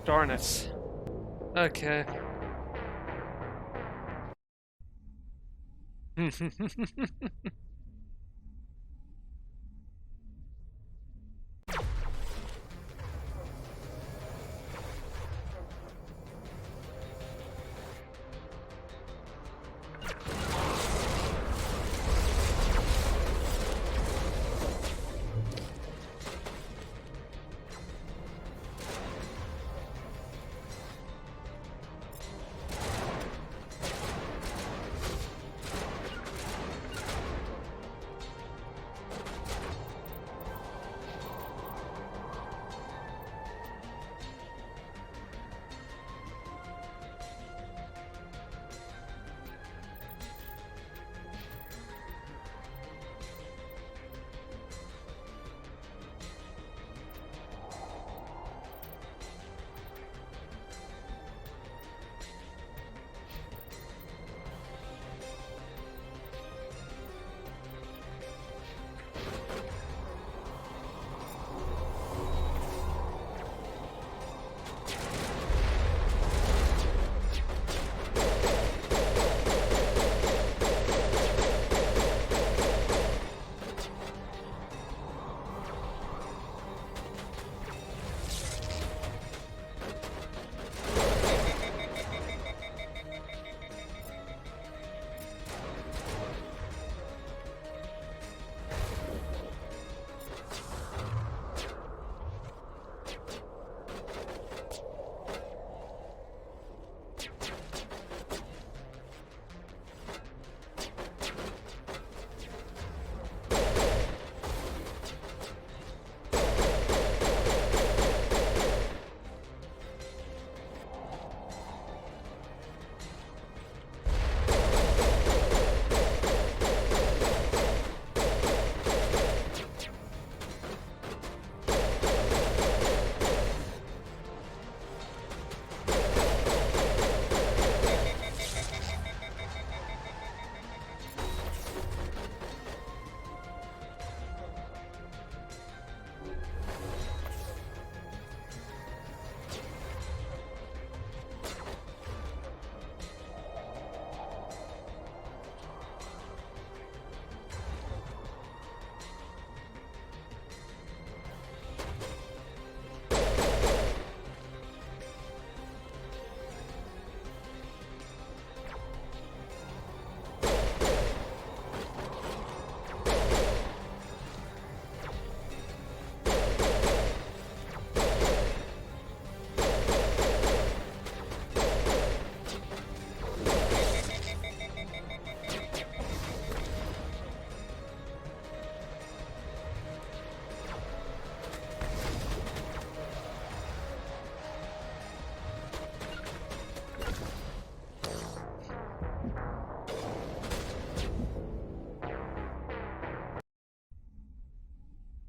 Darn it. Okay.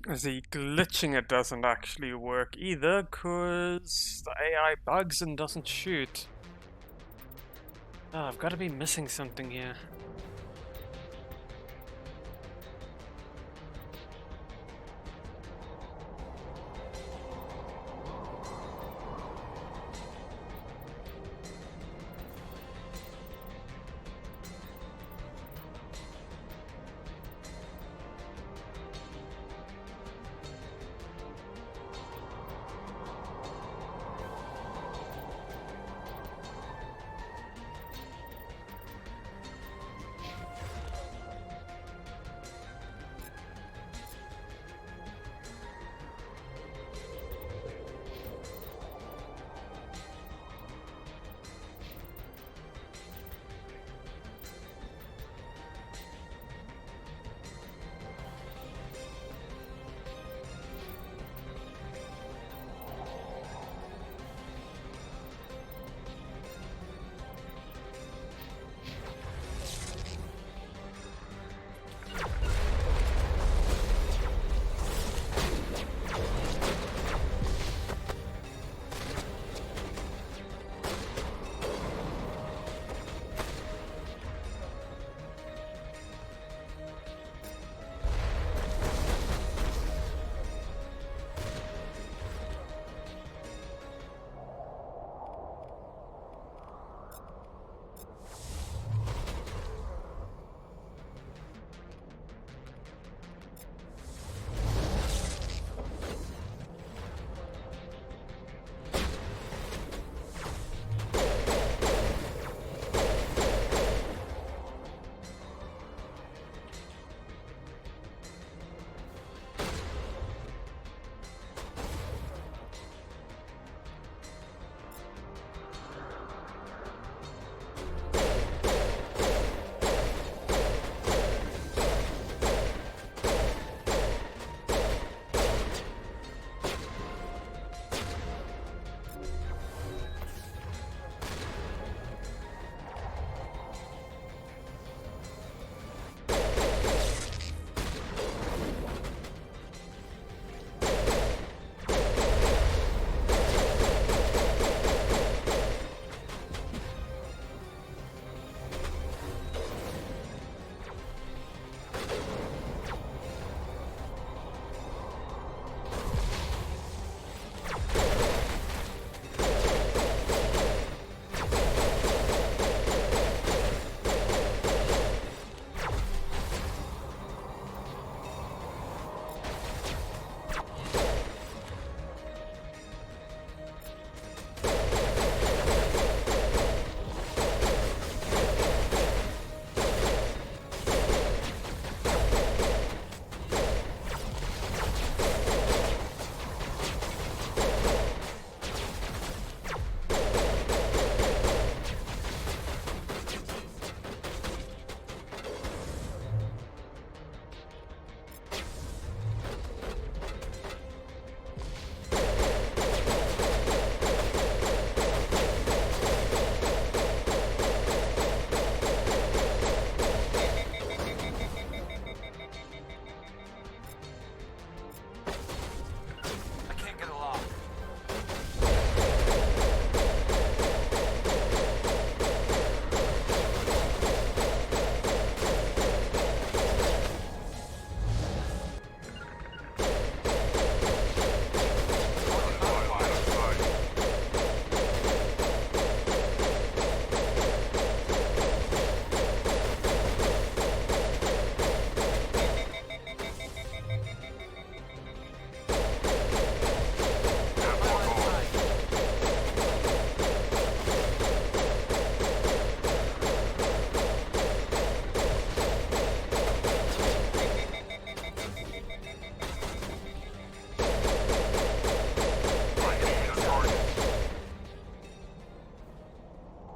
The glitching it doesn't actually work either, cause the AI bugs and doesn't shoot. Oh, I've got to be missing something here.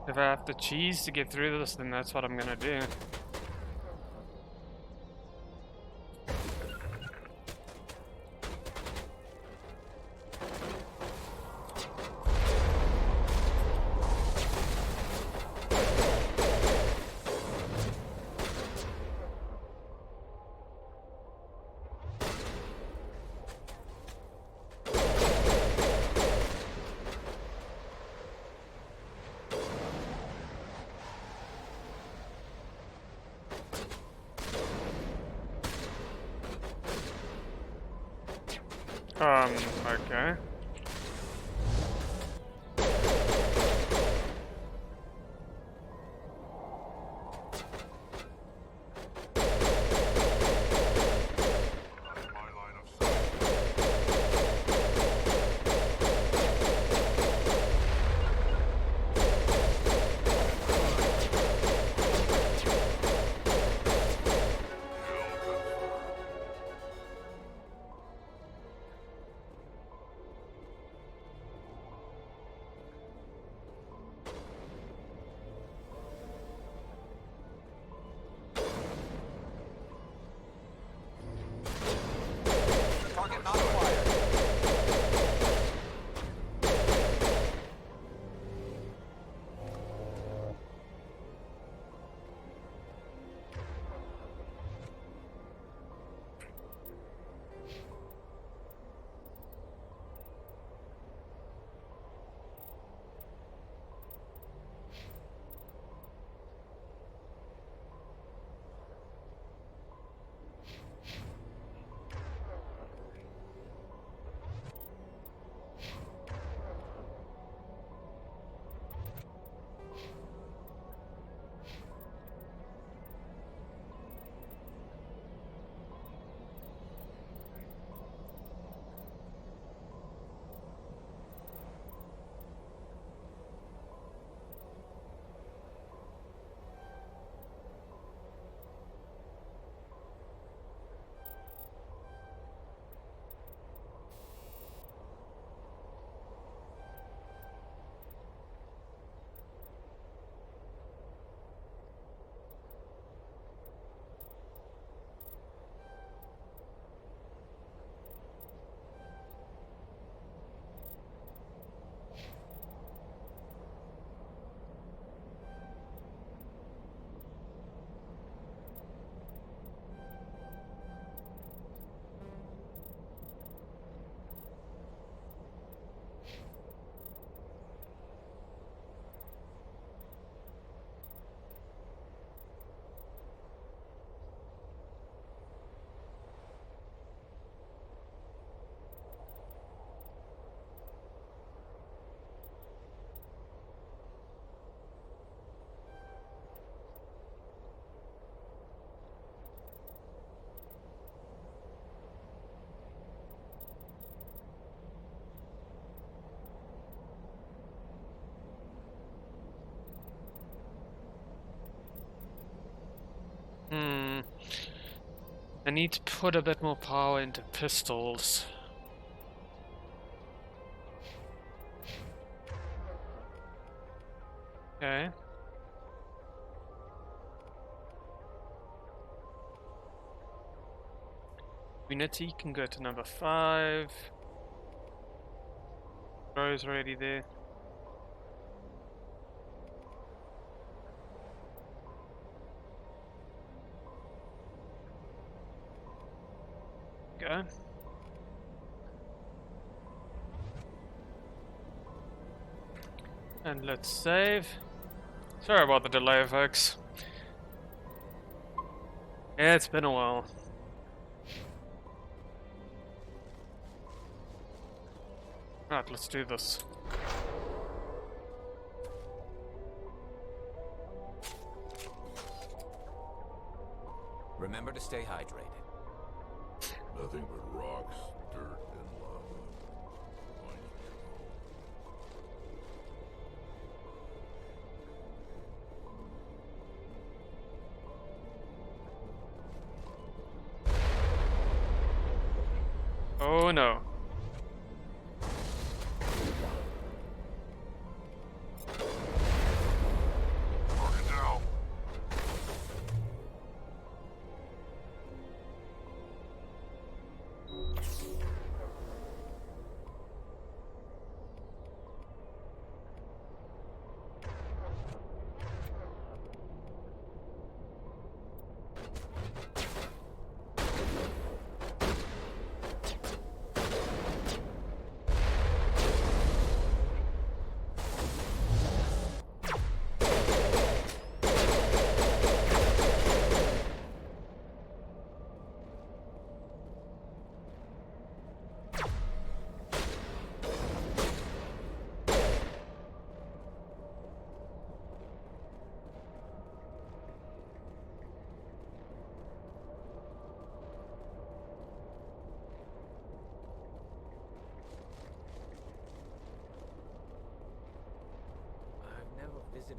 If I have to cheese to get through this, then that's what I'm gonna do. Okay. Target not acquired. I need to put a bit more power into pistols. Okay. Unity can go to number 5. Rose already there. Go. And let's save. Sorry about the delay, folks. Yeah, it's been a while. Right, let's do this. Remember to stay hydrated. Nothing but rocks, dirt, and lava. Reminds me of home. Oh no. Target down.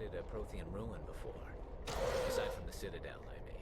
visited a Prothean ruin before. Aside from the Citadel, I mean.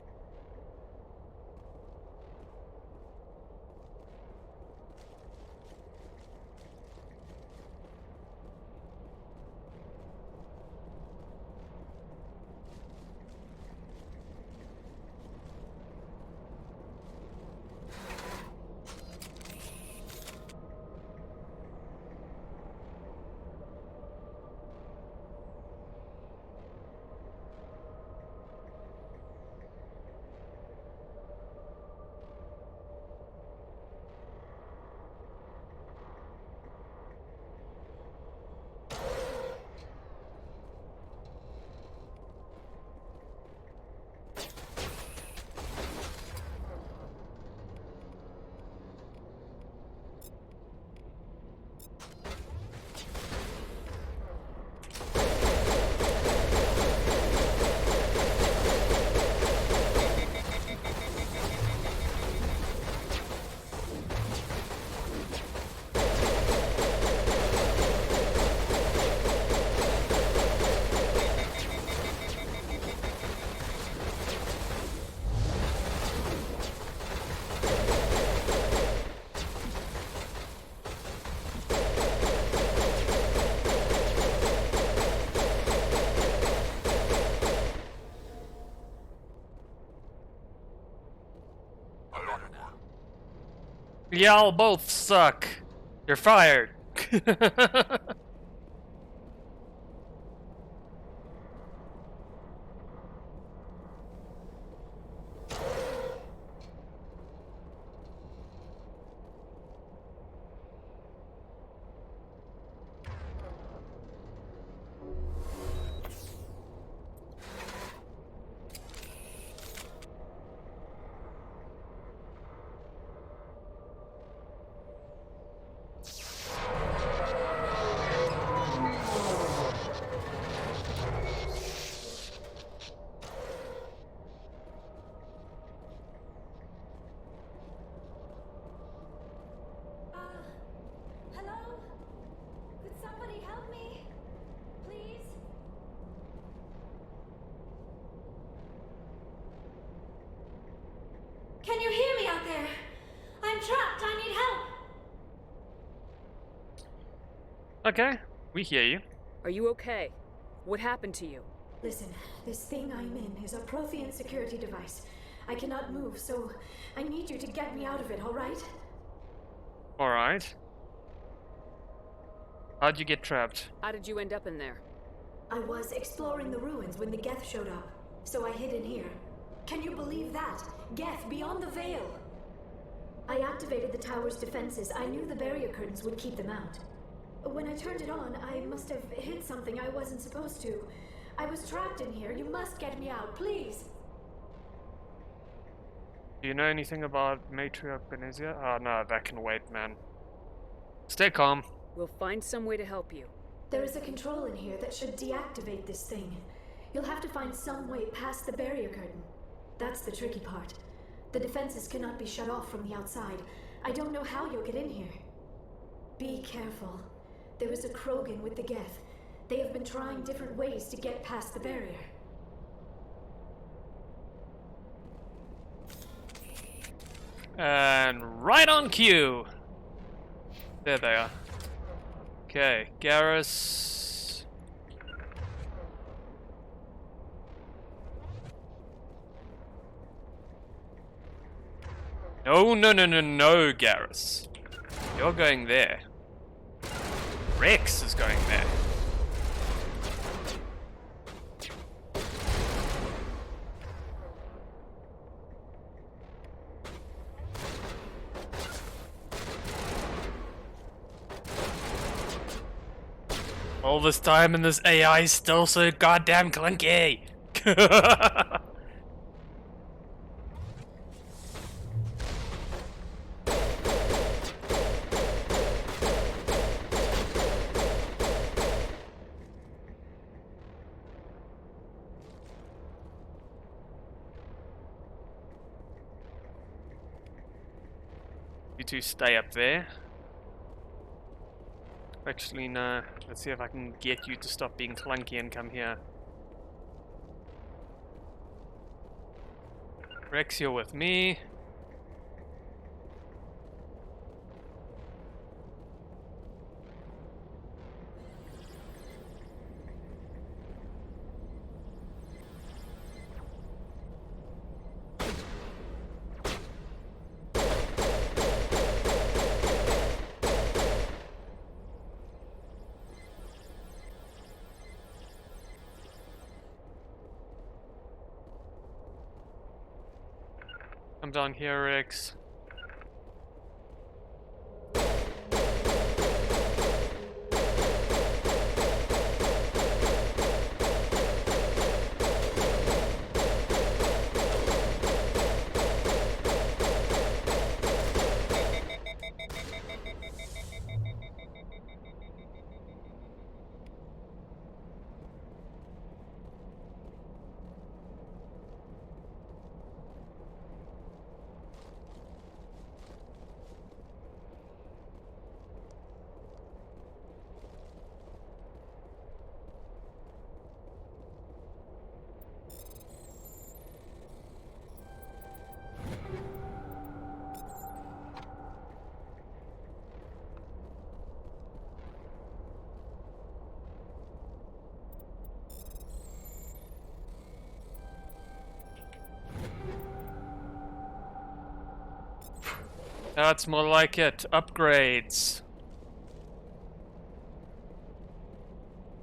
Y'all both suck. You're fired. Can you hear me out there? I'm trapped. I need help. Okay, we hear you. Are you okay? What happened to you? Listen, this thing I'm in is a Prothean security device. I cannot move, so I need you to get me out of it, all right? All right. How'd you get trapped? How did you end up in there? I was exploring the ruins when the Geth showed up, so I hid in here. Can you believe that? Geth, beyond the veil! I activated the tower's defenses. I knew the barrier curtains would keep them out. When I turned it on, I must have hit something I wasn't supposed to. I was trapped in here. You must get me out, please! Do you know anything about Matriarch Benezia? Oh no, that can wait, man. Stay calm. We'll find some way to help you. There is a control in here that should deactivate this thing. You'll have to find some way past the barrier curtain. That's the tricky part. The defenses cannot be shut off from the outside. I don't know how you'll get in here. Be careful. There is a Krogan with the Geth. They have been trying different ways to get past the barrier. And right on cue! There they are. Okay, Garrus. No, no, no, no, no, Garrus. You're going there. Rex is going there. All this time and this AI is still so goddamn clunky. You two stay up there. Actually, no. Let's see if I can get you to stop being clunky and come here. Rex, you're with me. I'm down here, Rex. That's more like it. Upgrades.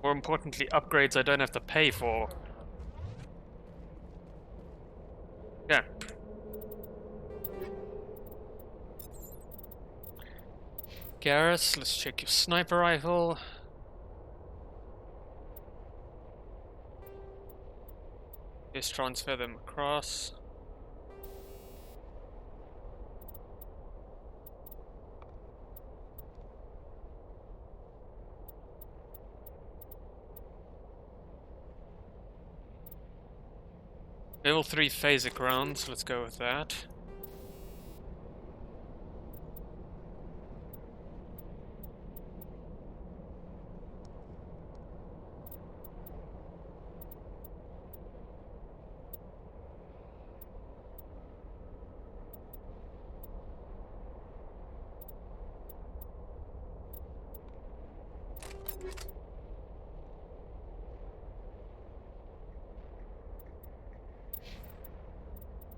More importantly, upgrades I don't have to pay for. Yeah. Garrus, let's check your sniper rifle. Just transfer them across. Level 3 phasic rounds, let's go with that.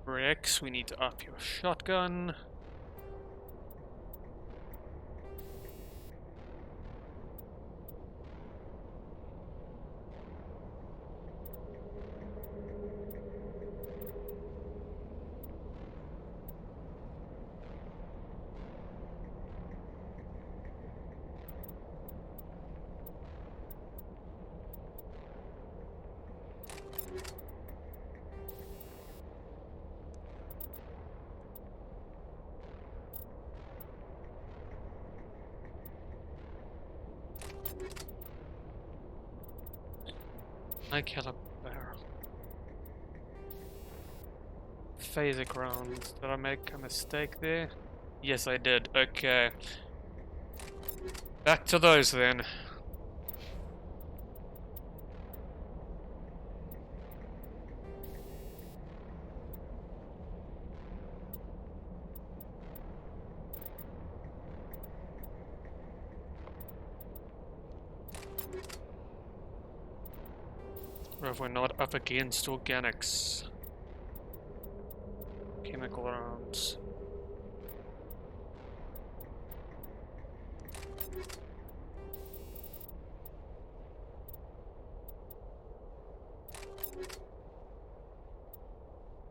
Rex, we need to up your shotgun. I kill a barrel. Phasic rounds. Did I make a mistake there? Yes, I did. Okay. Back to those then. Or if we're not up against organics. Chemical rounds.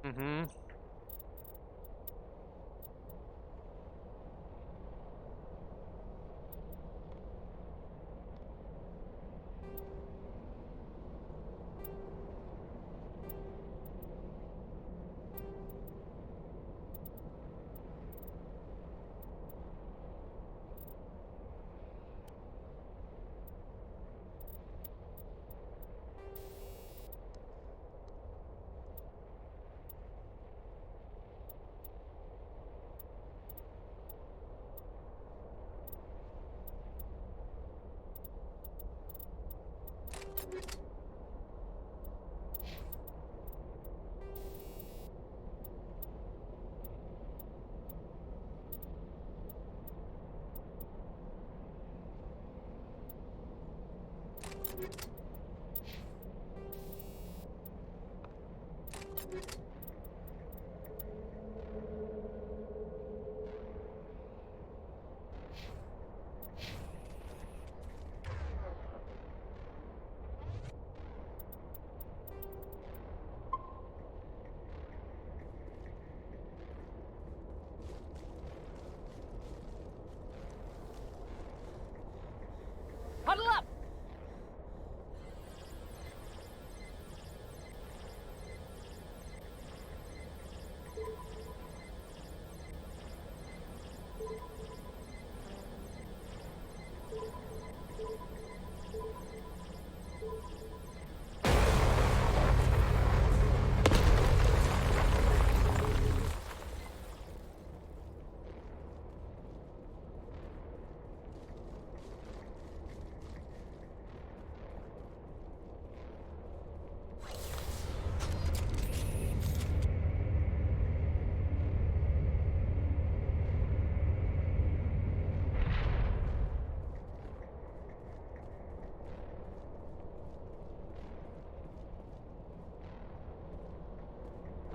Mm-hmm.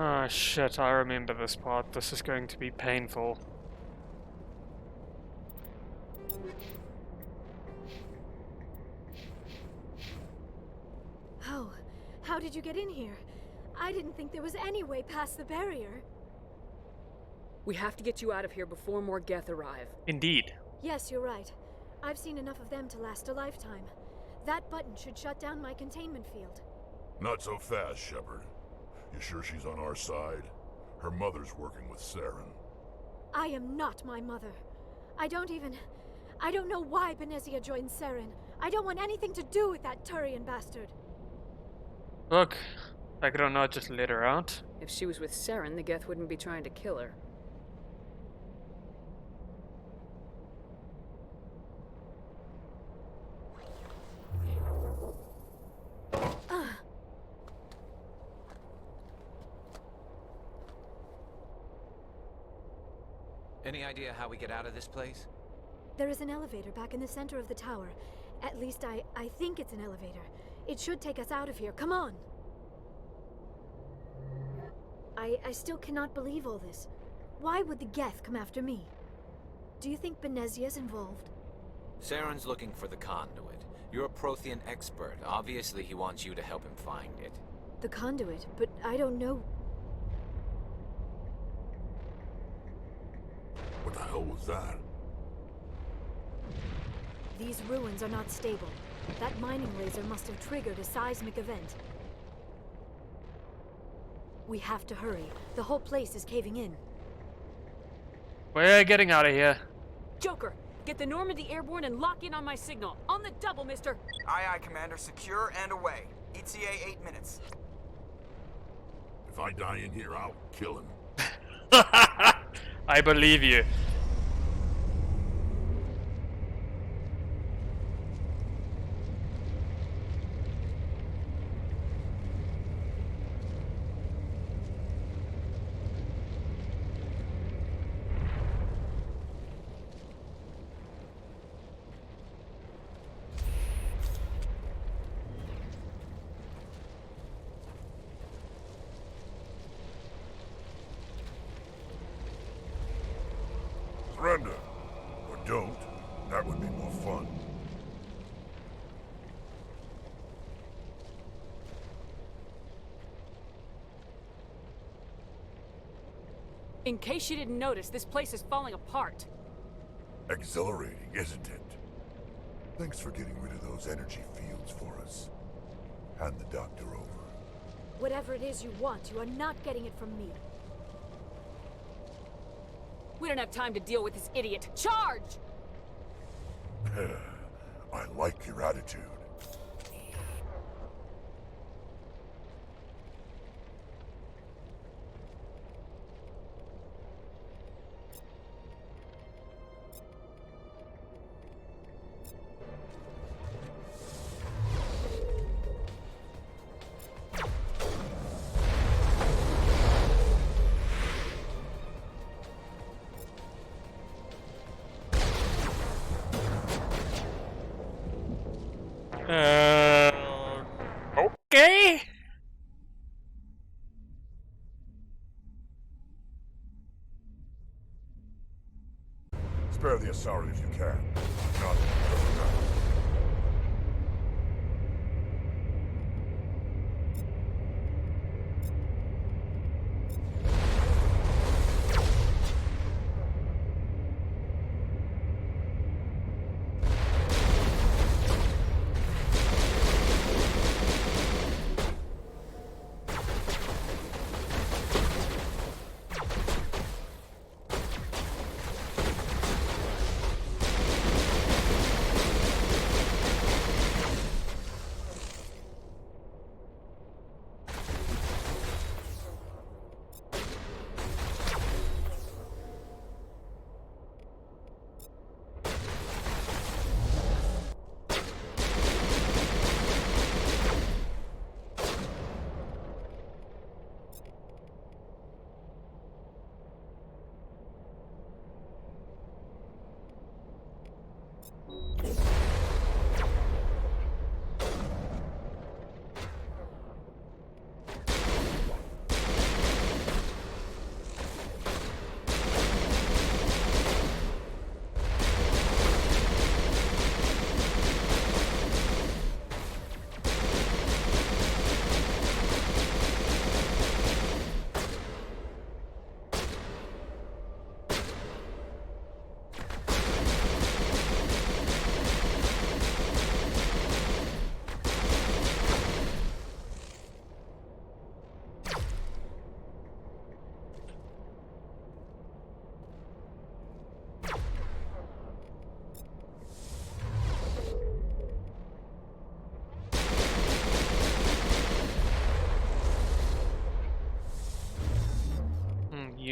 Oh shit, I remember this part. This is going to be painful. Oh, how did you get in here? I didn't think there was any way past the barrier. We have to get you out of here before more Geth arrive. Indeed. Yes, you're right. I've seen enough of them to last a lifetime. That button should shut down my containment field. Not so fast, Shepard. You sure she's on our side? Her mother's working with Saren. I am not my mother. I don't know why Benezia joined Saren. I don't want anything to do with that Turian bastard. Look, I could not just let her out. If she was with Saren, the Geth wouldn't be trying to kill her. Any idea how we get out of this place? There is an elevator back in the center of the tower. At least I think it's an elevator. It should take us out of here. Come on! I still cannot believe all this. Why would the Geth come after me? Do you think Benezia's involved? Saren's looking for the conduit. You're a Prothean expert. Obviously, he wants you to help him find it. The conduit? But I don't know. What the hell was that? These ruins are not stable. That mining laser must have triggered a seismic event. We have to hurry. The whole place is caving in. We're getting out of here. Joker, get the Normandy airborne and lock in on my signal. On the double, mister. Aye, aye, Commander. Secure and away. ETA 8 minutes. If I die in here, I'll kill him. I believe you. Surrender. Or don't. That would be more fun. In case you didn't notice, this place is falling apart. Exhilarating, isn't it? Thanks for getting rid of those energy fields for us. Hand the doctor over. Whatever it is you want, you are not getting it from me. We don't have time to deal with this idiot. Charge! I like your attitude. Okay. Spare the Asari if you can. Not doesn't matter.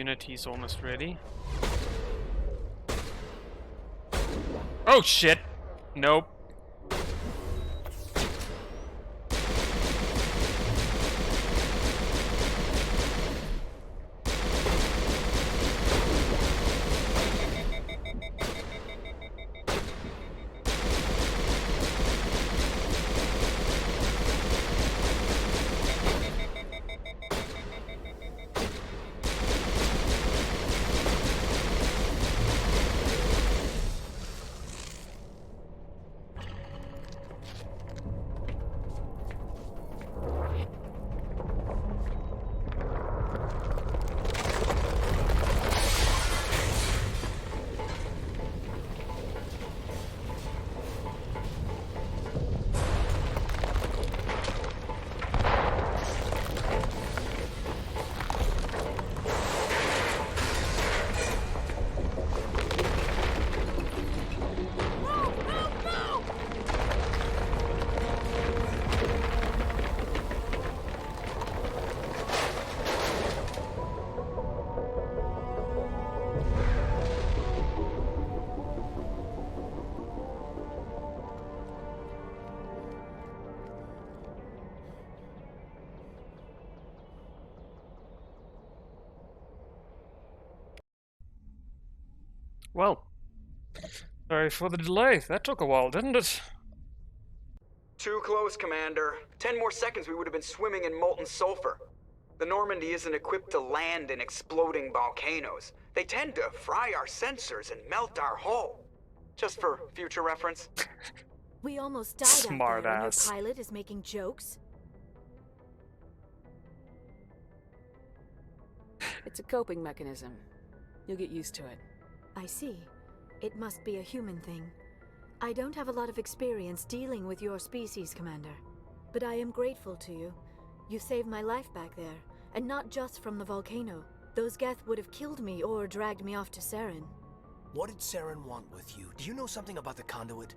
immunities almost ready. Oh shit! Nope. Well, sorry for the delay. That took a while, didn't it? Too close, Commander. 10 more seconds we would have been swimming in molten sulfur. The Normandy isn't equipped to land in exploding volcanoes. They tend to fry our sensors and melt our hull. Just for future reference. We almost died out there, and your pilot is making jokes. It's a coping mechanism. You'll get used to it. I see. It must be a human thing. I don't have a lot of experience dealing with your species, Commander. But I am grateful to you. You saved my life back there, and not just from the volcano. Those Geth would have killed me or dragged me off to Saren. What did Saren want with you? Do you know something about the conduit?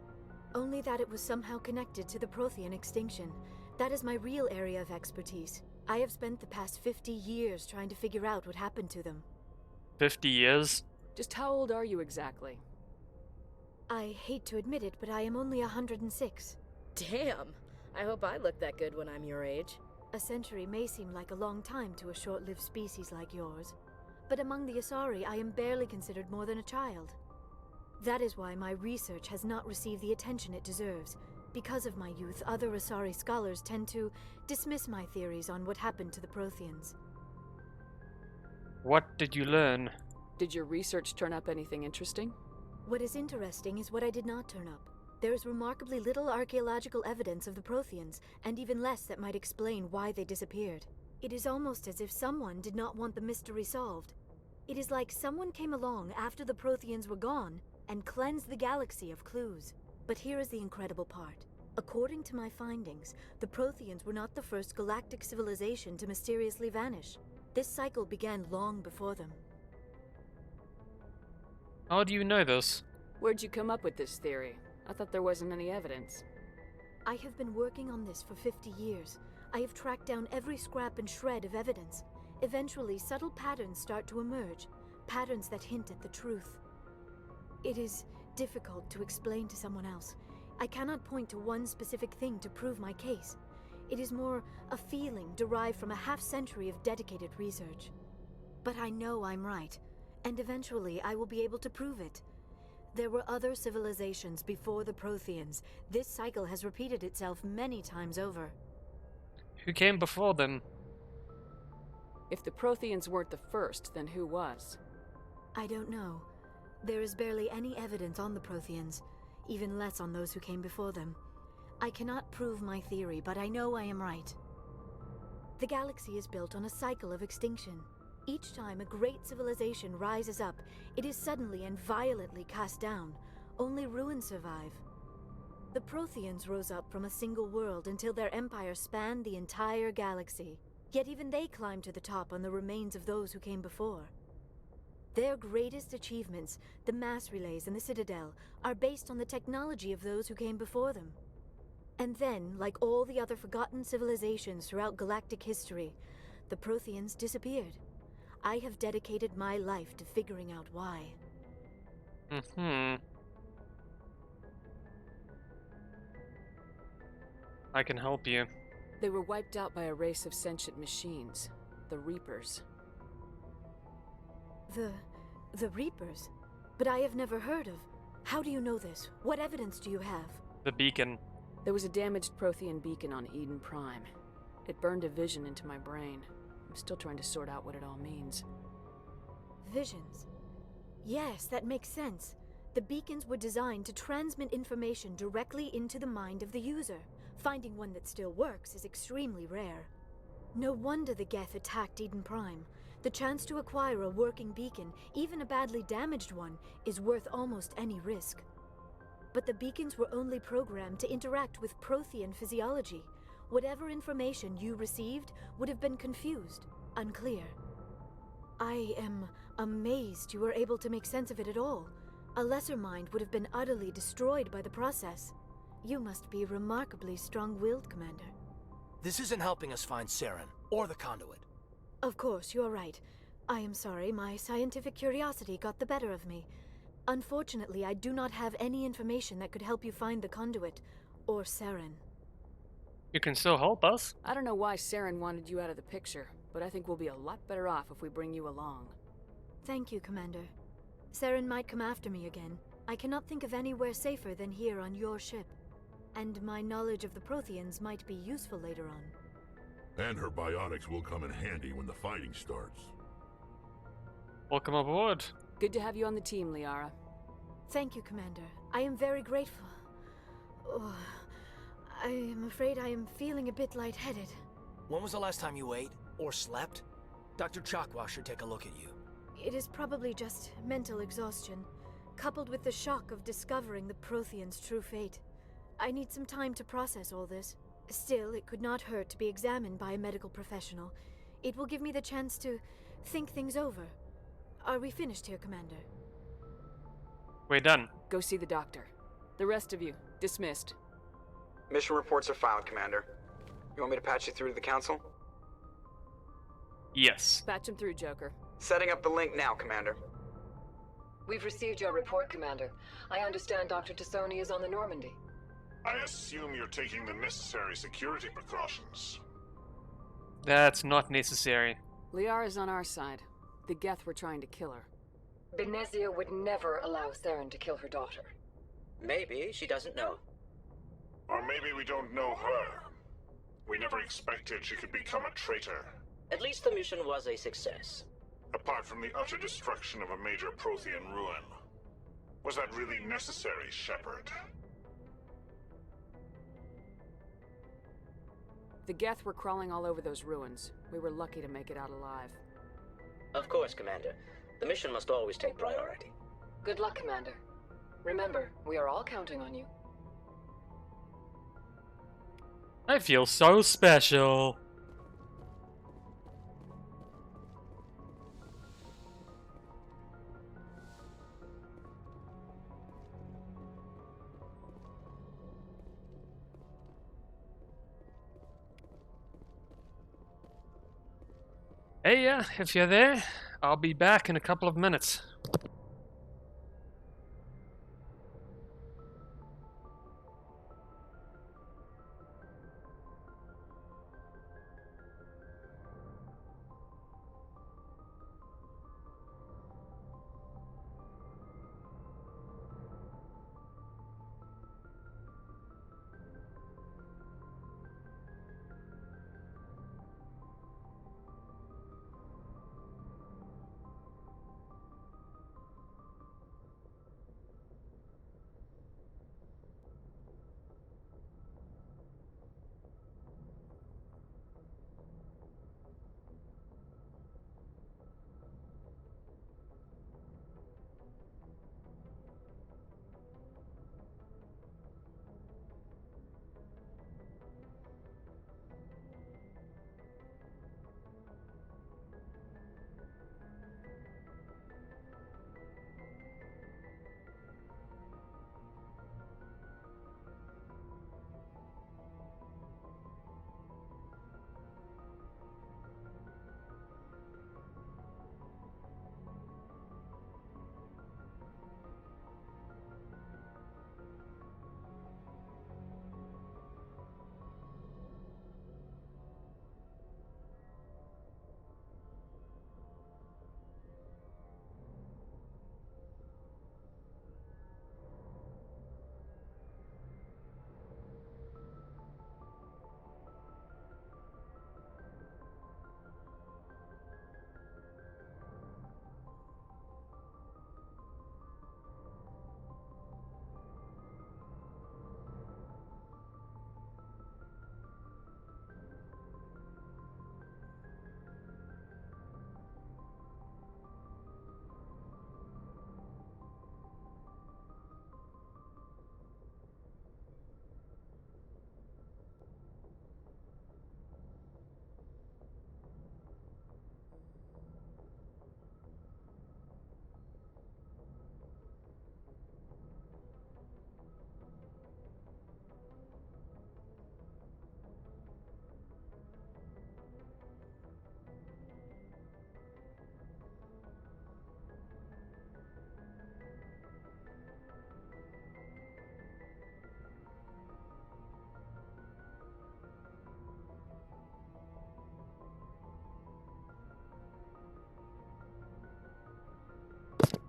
Only that it was somehow connected to the Prothean extinction. That is my real area of expertise. I have spent the past 50 years trying to figure out what happened to them. 50 years? Just how old are you exactly? I hate to admit it, but I am only 106. Damn! I hope I look that good when I'm your age. A century may seem like a long time to a short-lived species like yours, but among the Asari I am barely considered more than a child. That is why my research has not received the attention it deserves. Because of my youth, other Asari scholars tend to dismiss my theories on what happened to the Protheans. What did you learn? Did your research turn up anything interesting? What is interesting is what I did not turn up. There is remarkably little archaeological evidence of the Protheans, and even less that might explain why they disappeared. It is almost as if someone did not want the mystery solved. It is like someone came along after the Protheans were gone and cleansed the galaxy of clues. But here is the incredible part. According to my findings, the Protheans were not the first galactic civilization to mysteriously vanish. This cycle began long before them. How do you know this? Where'd you come up with this theory? I thought there wasn't any evidence. I have been working on this for 50 years. I have tracked down every scrap and shred of evidence. Eventually, subtle patterns start to emerge, patterns that hint at the truth. It is difficult to explain to someone else. I cannot point to one specific thing to prove my case. It is more a feeling derived from a half-century of dedicated research. But I know I'm right, and eventually I will be able to prove it. There were other civilizations before the Protheans. This cycle has repeated itself many times over. Who came before them? If the Protheans weren't the first, then who was? I don't know. There is barely any evidence on the Protheans, even less on those who came before them. I cannot prove my theory, but I know I am right. The galaxy is built on a cycle of extinction. Each time a great civilization rises up, it is suddenly and violently cast down. Only ruins survive. The Protheans rose up from a single world until their empire spanned the entire galaxy. Yet even they climbed to the top on the remains of those who came before. Their greatest achievements, the mass relays and the Citadel, are based on the technology of those who came before them. And then, like all the other forgotten civilizations throughout galactic history, the Protheans disappeared. I have dedicated my life to figuring out why. I can help you. They were wiped out by a race of sentient machines, the Reapers. The Reapers? But I have never heard of. How do you know this? What evidence do you have? The beacon. There was a damaged Prothean beacon on Eden Prime. It burned a vision into my brain. I'm still trying to sort out what it all means. Visions? Yes, that makes sense. The beacons were designed to transmit information directly into the mind of the user. Finding one that still works is extremely rare. No wonder the Geth attacked Eden Prime. The chance to acquire a working beacon, even a badly damaged one, is worth almost any risk. But the beacons were only programmed to interact with Prothean physiology. Whatever information you received would have been confused, unclear. I am amazed you were able to make sense of it at all. A lesser mind would have been utterly destroyed by the process. You must be remarkably strong-willed, Commander. This isn't helping us find Saren, or the conduit. Of course, you're right. I am sorry, my scientific curiosity got the better of me. Unfortunately, I do not have any information that could help you find the conduit, or Saren. You can still help us. I don't know why Saren wanted you out of the picture, but I think we'll be a lot better off if we bring you along. Thank you, Commander. Saren might come after me again. I cannot think of anywhere safer than here on your ship. And my knowledge of the Protheans might be useful later on. And her biotics will come in handy when the fighting starts. Welcome aboard. Good to have you on the team, Liara. Thank you, Commander. I am very grateful. Oh, I am afraid I am feeling a bit lightheaded. When was the last time you ate, or slept? Dr. Chakwa should take a look at you. It is probably just mental exhaustion, coupled with the shock of discovering the Protheans' true fate. I need some time to process all this. Still, it could not hurt to be examined by a medical professional. It will give me the chance to think things over. Are we finished here, Commander? We're done. Go see the doctor. The rest of you, dismissed. Mission reports are filed, Commander. You want me to patch you through to the Council? Yes. Patch him through, Joker. Setting up the link now, Commander. We've received your report, Commander. I understand Dr. Tassoni is on the Normandy. I assume you're taking the necessary security precautions. That's not necessary. Liara's on our side. The Geth were trying to kill her. Benezia would never allow Saren to kill her daughter. Maybe she doesn't know. Or maybe we don't know her. We never expected she could become a traitor. At least the mission was a success. Apart from the utter destruction of a major Prothean ruin. Was that really necessary, Shepard? The Geth were crawling all over those ruins. We were lucky to make it out alive. Of course, Commander. The mission must always take priority. Good luck, Commander. Remember, we are all counting on you. I feel so special. Hey, if you're there, I'll be back in a couple of minutes.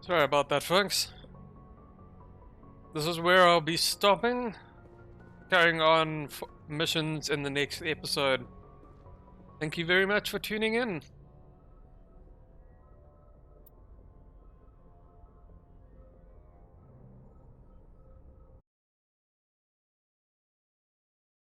Sorry about that, folks. This is where I'll be stopping, carrying on missions in the next episode. Thank you very much for tuning in.